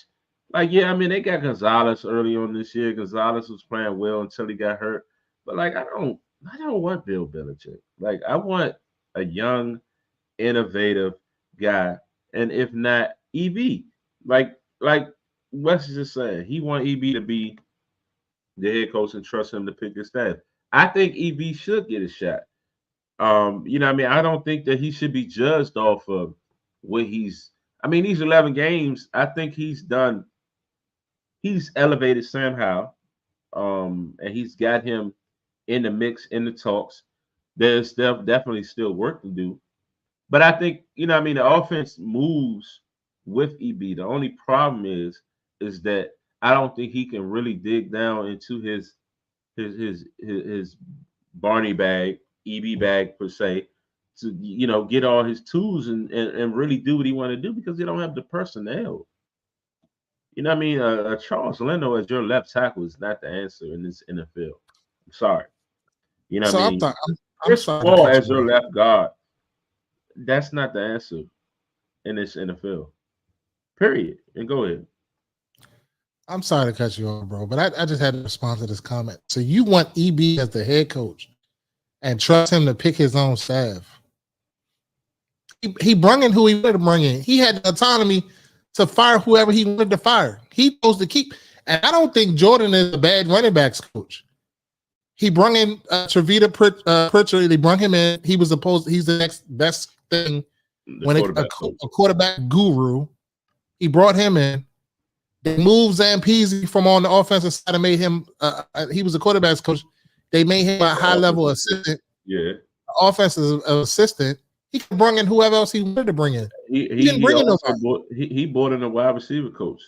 Like, yeah, they got Gonzalez early on this year. Gonzalez was playing well until he got hurt. But like, I don't want Bill Belichick. Like, I want a young, innovative guy, and if not EB, like Wes is just saying, he want EB to be the head coach and trust him to pick his staff. I think EB should get a shot. I don't think that he should be judged off of what he's. These 11 games, I think he's elevated Sam Howell, and he's got him in the mix, in the talks. There's definitely still work to do. But I think, the offense moves with EB. The only problem is that I don't think he can really dig down into his Barney bag, EB bag per se, to get all his tools and really do what he want to do because they don't have the personnel. Charles Leno as your left tackle is not the answer in this NFL. I'm sorry. Chris Paul as your left guard. That's not the answer in this NFL. Period. And go ahead. I'm sorry to cut you off, bro, but I just had to respond to this comment. So you want EB as the head coach and trust him to pick his own staff. He brought in who he wanted to bring in. He had the autonomy to fire whoever he wanted to fire. He chose to keep. And I don't think Jordan is a bad running backs coach. He brought in Trevita Pritchard. They brought him in. He's the next best thing when a quarterback guru. He brought him in. They moved Zampese from on the offensive side and made him. He was a quarterback's coach. They made him a high level assistant. Yeah, offensive assistant. He could bring in whoever else he wanted to bring in. He didn't bring in nobody. He brought in a wide receiver coach.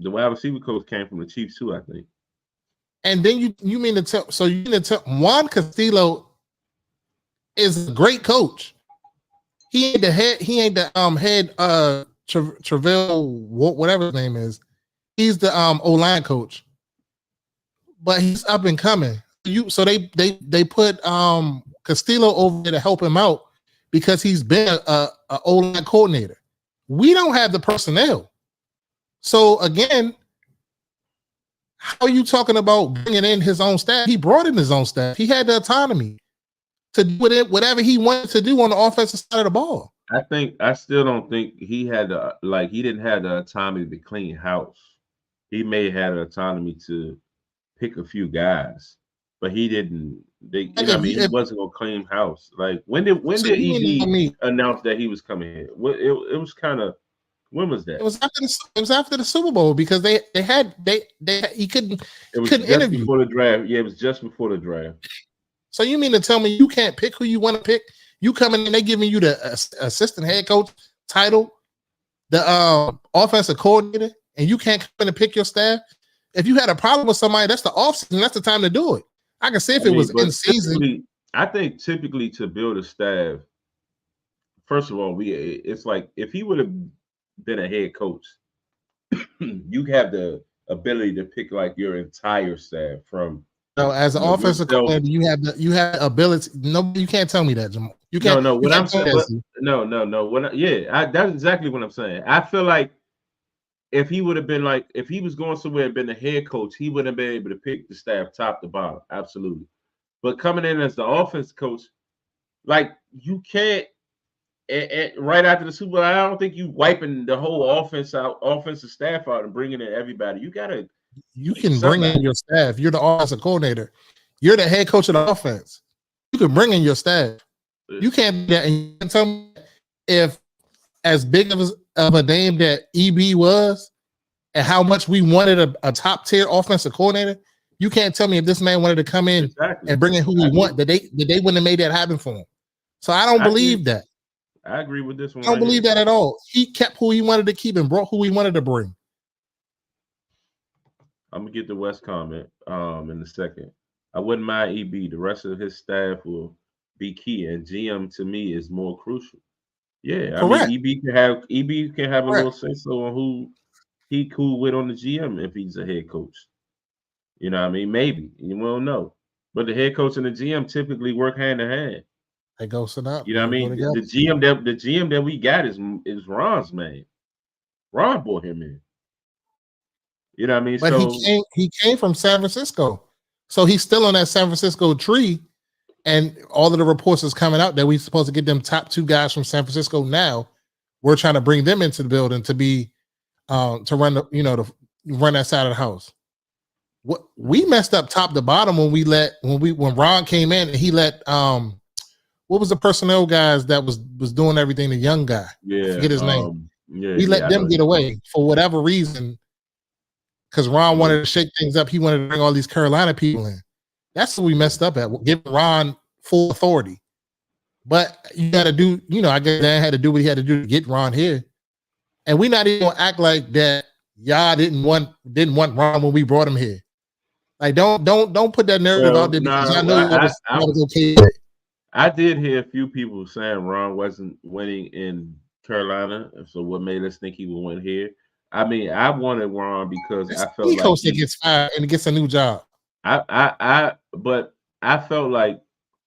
The wide receiver coach came from the Chiefs too, I think. And then you mean to tell? So you mean to tell Juan Castillo is a great coach? He ain't the head. He ain't the head. Treville, whatever his name is. He's the O-line coach, but he's up and coming. So they put Castillo over there to help him out because he's been a O-line coordinator. We don't have the personnel. So again, how are you talking about bringing in his own staff? He brought in his own staff. He had the autonomy to do whatever he wanted to do on the offensive side of the ball. I still don't think he had he didn't have the autonomy to clean house. He may have had the autonomy to pick a few guys, but he didn't. They, Like I mean, he wasn't gonna claim house. Like when did so you mean to tell EB me announce that he was coming here? It was kind of, when was it that? was after the Super Bowl because they he couldn't It was just interview. before the draft. Yeah, it was just before the draft. So you mean to tell me you can't pick who you want to pick? You coming in, they giving you the assistant head coach title, the offensive coordinator, and you can't come in and pick your staff? If you had a problem with somebody, that's the offseason. That's the time to do it. I can see if it was in season. I think typically to build a staff, first of all, it's like if he would have been a head coach, you have the ability to pick like your entire staff from. No, as an offensive coordinator, you have the ability. No, you can't tell me that, Jamal. You can't. No, what you I'm saying, that's exactly what I'm saying. I feel like if he would have been like, if he was going somewhere and been the head coach, he would have been able to pick the staff top to bottom, absolutely. But coming in as the offense coach, like you can't. Right after the Super Bowl, I don't think you wiping the whole offensive staff out and bringing in everybody. You gotta. You can bring in your staff. You're the offensive coordinator. You're the head coach of the offense. You can bring in your staff. You can't do that. And you can tell me if as big of a name that EB was and how much we wanted a top tier offensive coordinator, you can't tell me if this man wanted to come in and bring in who we want, that they wouldn't have made that happen for him. So I don't believe that. I agree with this one. I don't believe that at all. He kept who he wanted to keep and brought who he wanted to bring. I'm gonna get the West comment in a second. I wouldn't mind EB. The rest of his staff will be key, and GM to me is more crucial. Yeah, Correct. I mean EB can have a little say so on who he cool with on the GM if he's a head coach. You know what I mean? Maybe you won't know, but the head coach and the GM typically work hand in hand. They go sit up. You know what I mean? The GM that we got is Ron's man. Ron brought him in. You know what I mean? But he came from San Francisco. So he's still on that San Francisco tree. And all of the reports is coming out that we're supposed to get them top 2 guys from San Francisco now. We're trying to bring them into the building to be to run the, to run that side of the house. What we messed up top to bottom when Ron came in and he let what was the personnel guys that was doing everything, the young guy. Yeah. I forget his name. Yeah, he let them get away for whatever reason. Because Ron wanted to shake things up. He wanted to bring all these Carolina people in. That's what we messed up at, giving Ron full authority. But you got to do, I guess Dan had to do what he had to do to get Ron here. And we're not even going to act like that y'all didn't want Ron when we brought him here. Like, don't put that narrative out there because I know I was okay. I did hear a few people saying Ron wasn't winning in Carolina. So what made us think he would win here? I mean, I wanted Ron because I felt like he gets fired and gets a new job. But I felt like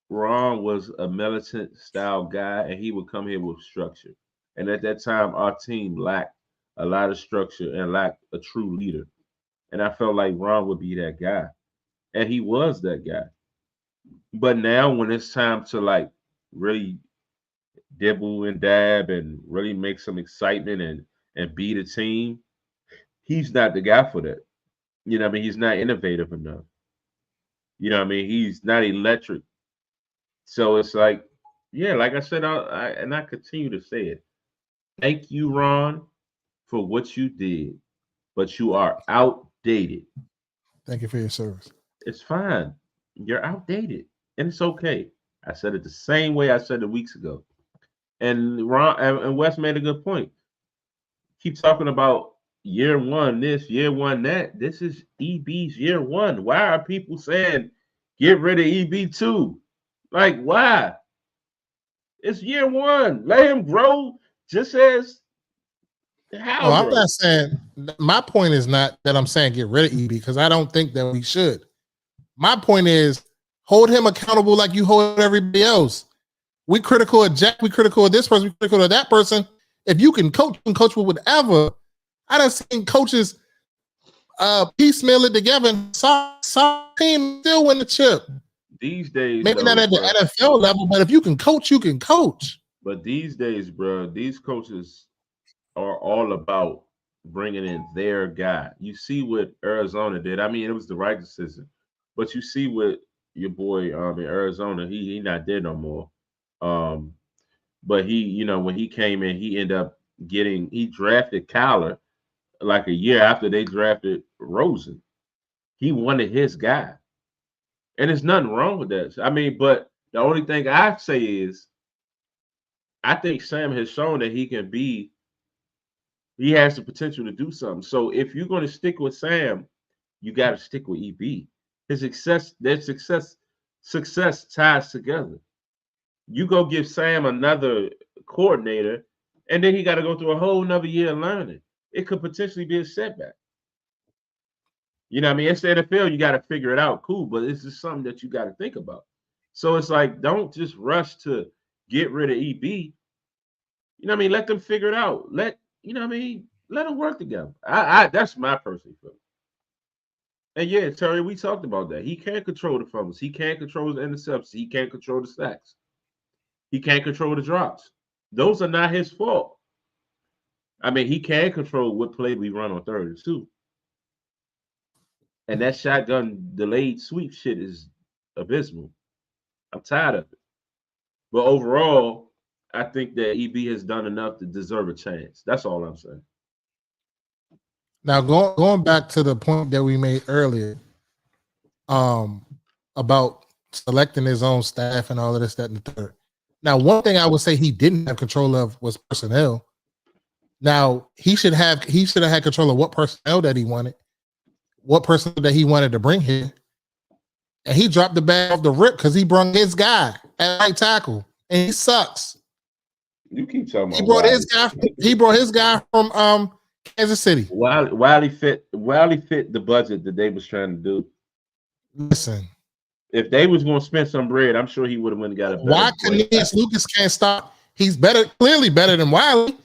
Ron was a militant style guy, and he would come here with structure. And at that time, our team lacked a lot of structure and lacked a true leader. And I felt like Ron would be that guy, and he was that guy. But now, when it's time to like really dibble and dab and really make some excitement and beat a team, he's not the guy for that. You know what I mean? He's not innovative enough. You know what I mean? He's not electric. So it's like, yeah, like I said, I continue to say it. Thank you, Ron, for what you did, but you are outdated. Thank you for your service. It's fine. You're outdated, and it's okay. I said it the same way I said it weeks ago. And Ron and Wes made a good point. Keep talking about year one this, year one that. This is EB's year one. Why are people saying get rid of EB2? Like, why? It's year one. Let him grow just as how. No, I'm not saying, my point is not that I'm saying get rid of EB because I don't think that we should. My point is hold him accountable like you hold everybody else. We critical of Jack, we critical of this person, we critical of that person. If you can coach with whatever. I done seen coaches piecemeal it together and some team still win the chip. These days, maybe not at the NFL level, but if you can coach, you can coach. But these days, bro, these coaches are all about bringing in their guy. You see what Arizona did. I mean, it was the right decision, but you see what your boy in Arizona. He not there no more. Um, but he, when he came in, he ended up he drafted Kyler like a year after they drafted Rosen. He wanted his guy, and there's nothing wrong with that. I mean, but the only thing I say is, I think Sam has shown that he has the potential to do something. So if you're going to stick with Sam, you got to stick with EB. Their success ties together. You go give Sam another coordinator, and then he got to go through a whole nother year of learning. It could potentially be a setback. You know what I mean? It's the NFL, you got to figure it out. Cool, but it's just something that you got to think about. So it's like, don't just rush to get rid of EB. You know what I mean? Let them figure it out. Let them work together. I that's my personal feeling. And yeah, Terry, we talked about that. He can't control the fumbles. He can't control the interceptions. He can't control the sacks. He can't control the drops. Those are not his fault. I mean, he can control what play we run on 3rd and 2. And that shotgun delayed sweep shit is abysmal. I'm tired of it. But overall, I think that EB has done enough to deserve a chance. That's all I'm saying. Now, going back to the point that we made earlier, about selecting his own staff and all of this, that, and the third. Now, one thing I would say he didn't have control of was personnel. Now, he should have had control of what personnel that he wanted, what personnel that he wanted to bring here. And he dropped the bag off the rip because he brought his guy at right tackle, and he sucks. You keep talking about he brought his guy from Kansas City. Wiley fit the budget that they was trying to do. Listen, if they was going to spend some bread, I'm sure he would have went and got a better. Why Cornelius Lucas can't stop? He's clearly better than Wiley,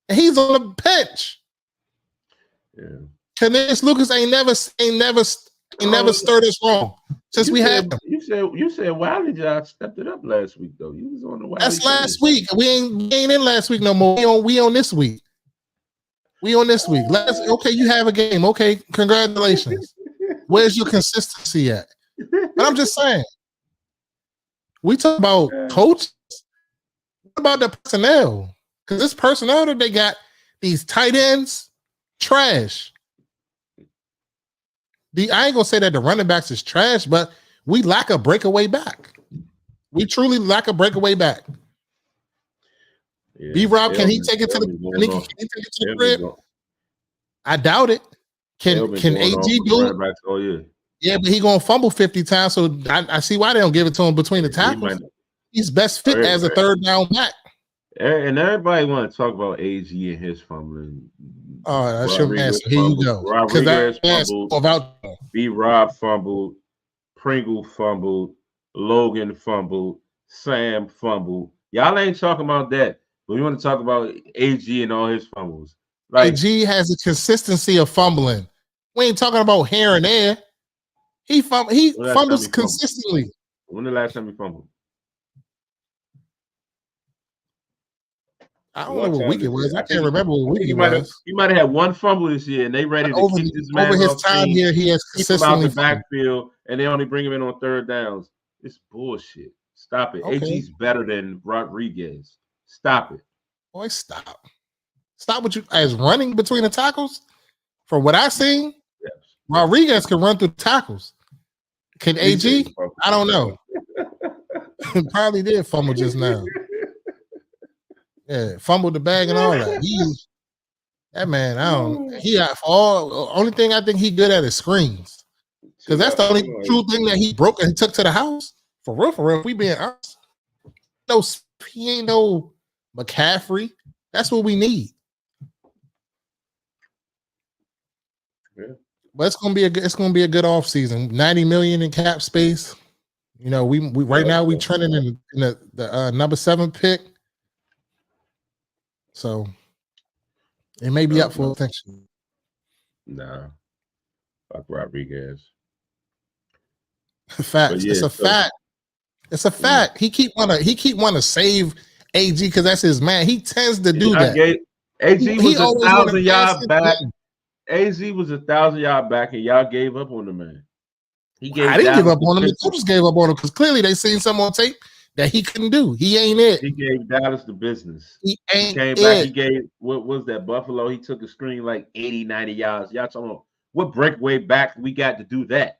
and he's on the bench. Yeah, Cornelius Lucas ain't never stirred us wrong since we had him. You said Wiley just stepped it up last week though. You was on the Wiley. That's last week. We ain't in last week no more. We on this week. We on this week. Okay, you have a game. Okay, congratulations. Where's your consistency at? But I'm just saying, we talk about coaches. What about the personnel? Because this personnel that they got, these tight ends, trash. I ain't gonna say that the running backs is trash, but we lack a breakaway back. We truly lack a breakaway back. Yeah. B-Rob, can he take it to the crib? I doubt it. Can AG do it? Yeah, but he gonna fumble 50 times, so I see why they don't give it to him between the tackles. He's best fit as a third down back. And everybody want to talk about AG and his fumbling. Oh, that's your man. So here you go. Rodriguez fumbled. B-Rob fumbled. Pringle fumbled. Logan fumbled. Sam fumbled. Y'all ain't talking about that. But we want to talk about AG and all his fumbles. Like, AG has a consistency of fumbling. We ain't talking about here and there. He fumbles consistently. When the last time he fumbled? I don't know what week it was. I can't remember what week it was. He might have had one fumble this year, and they ready to keep this man over his time here. He has consistently out the backfield, and they only bring him in on third downs. It's bullshit. Stop it. Okay. AG's better than Rodriguez. Stop it. Boy, stop. Stop what you as running between the tackles. From what I've seen, yes. Rodriguez can run through the tackles. Can AG? I don't know. Probably did fumble just now. Yeah, fumbled the bag and all that. That man, only thing I think he good at is screens. Because that's the only true thing that he broke and he took to the house. For real, if we being honest. No, he ain't no McCaffrey. That's what we need. Yeah. But it's gonna be a good off season. 90 million in cap space. You know, we right now we trending in the number 7 pick. So it may be up for attention. Nah. Fuck Rodriguez. Facts. Yeah, it's a fact. It's a fact. He keep wanna save AG because that's his man. He tends to do that. AG was He a always wanted 1,000 passes. yard back. AZ was a 1,000 yard back, and y'all gave up on the man. He gave I didn't give Dallas up the on him. The business. coaches gave up on him because clearly they seen some on tape that he couldn't do. He ain't it. He gave Dallas the business. He He ain't came back. it. He gave, what was that, Buffalo? He took a screen like 80, 90 yards. Y'all talking about what breakaway back we got to do that?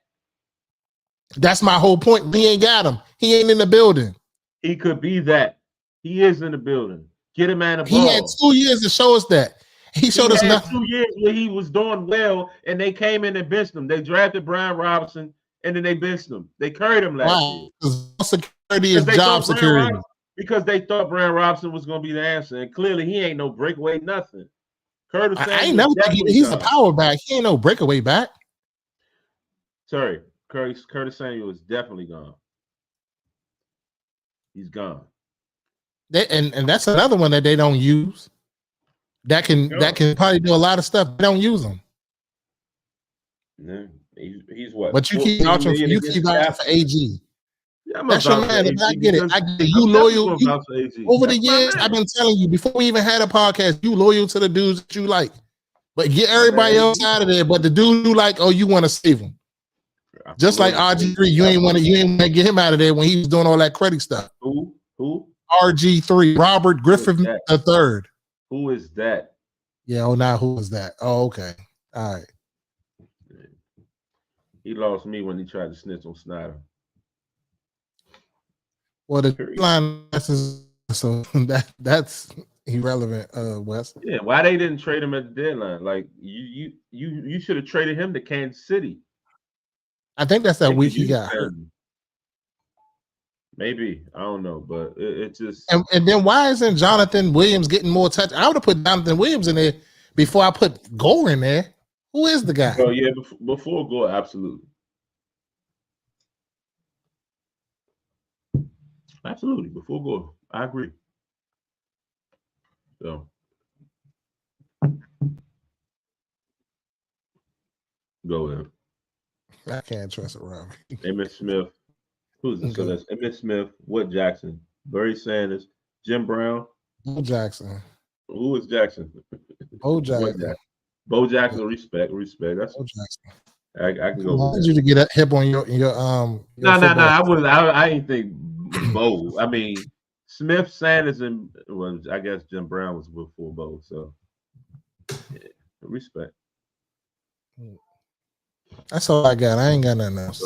That's my whole point. We ain't got him. He ain't in the building. He could be that. He is in the building. Get him man a He had ball. 2 years to show us that. He showed us had nothing. 2 years where he was doing well, and they came in and benched him. They drafted Brian Robinson, and then they benched him. They carried him last year. Because security is Because they job thought Brian security. Robinson- because they thought Brian Robinson was going to be the answer, and clearly he ain't no breakaway nothing. Curtis I Samuel ain't never think definitely he's a gone. power back. He ain't no breakaway back. Sorry, Curtis Samuel is definitely gone. He's gone. And that's another one that they don't use. That can probably do a lot of stuff. They don't use them. Yeah, he's what? But you keep vouching for AG. Yeah, that's your man. I get it. I get it. You loyal. Over the years, I've been telling you before we even had a podcast, you loyal to the dudes that you like. But get everybody else out of there. But the dude you like, oh, you want to save him. Just like RG3, you ain't want to get him out of there when he was doing all that credit stuff. Who? RG3, Robert Griffin III. Who is that? Yeah, now who is that? Oh, okay. All right. He lost me when he tried to snitch on Snyder. Well, the line is so that's irrelevant, Wes. Yeah, why they didn't trade him at the deadline? Like you should have traded him to Kansas City. I think that's that week he got hurt. Maybe, I don't know, but it just and then why isn't Jonathan Williams getting more touch? I would have put Jonathan Williams in there before I put Gore in there. Who is the guy? Oh yeah, before Gore, absolutely. Absolutely, before Gore. I agree. So go ahead. I can't trust it, Robbie. Emmitt Smith. Who's this? So that's Emmitt Smith, Wood Jackson, Barry Sanders, Jim Brown. Bo Jackson. Who is Jackson? Bo Jackson. Bo Jackson, respect. That's Bo Jackson. I can go. I wanted you to get a hip on your No. I ain't think Bo. I mean Smith, Sanders, and I guess Jim Brown was before Bo. So yeah, respect. That's all I got. I ain't got nothing else.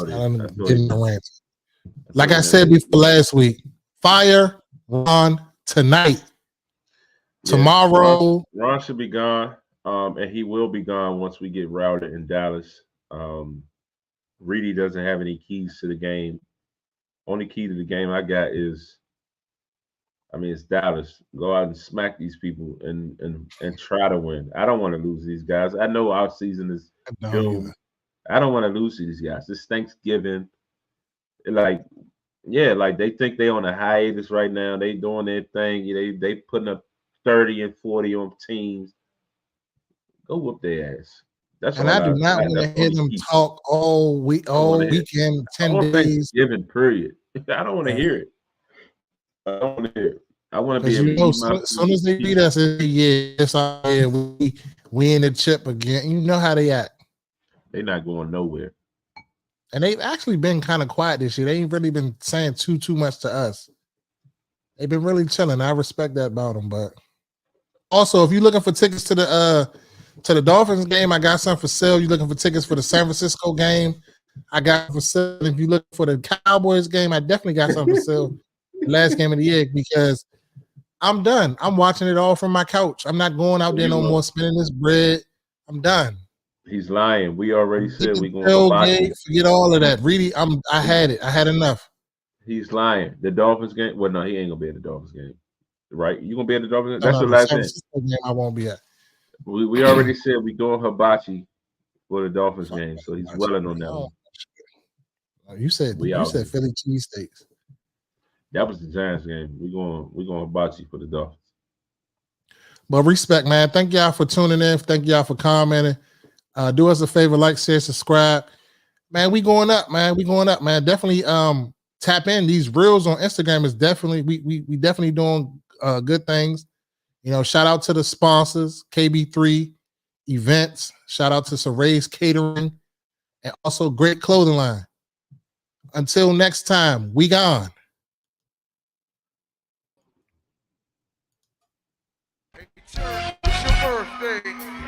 Like I said before last week, fire Ron tonight. Yeah, tomorrow. Ron should be gone. And he will be gone once we get routed in Dallas. Reedy doesn't have any keys to the game. Only key to the game I got is, it's Dallas. Go out and smack these people and try to win. I don't want to lose these guys. I know our season is doomed. I don't want to lose to these guys. This Thanksgiving, like they think they on a hiatus right now. They doing their thing. They putting up 30 and 40 on teams. Go whoop their ass. That's and I do not want to hear them talk all weekend, 10 days. Thanksgiving period. I don't want to hear it. I don't want to hear it. I want to be able to as soon as they beat us, we in the chip again. You know how they act. They're not going nowhere. And they've actually been kind of quiet this year. They ain't really been saying too much to us. They've been really chilling. I respect that about them. But also, if you're looking for tickets to the Dolphins game, I got some for sale. You're looking for tickets for the San Francisco game, I got for sale. If you're looking for the Cowboys game, I definitely got some for sale. The last game of the year, because I'm done. I'm watching it all from my couch. I'm not going out there no more spending this bread. I'm done. He's lying. We already said we're going to forget all of that. Really, I had it. I had enough. He's lying. The Dolphins game. Well, no, he ain't gonna be at the Dolphins game. Right? You gonna be at the Dolphins game? That's your last game. I won't be at. We already said we doing hibachi for the Dolphins game, so he's welling on that one. You said Philly cheesesteaks. That was the Giants game. We're going hibachi for the Dolphins. But respect, man. Thank y'all for tuning in. Thank y'all for commenting. Do us a favor, like, share, subscribe. Man, we going up, man. Definitely tap in. These reels on Instagram is definitely we definitely doing good things. You know, shout out to the sponsors, KB3 Events. Shout out to Saray's Catering, and also great clothing line. Until next time, we gone. Hey, sir, it's your birthday.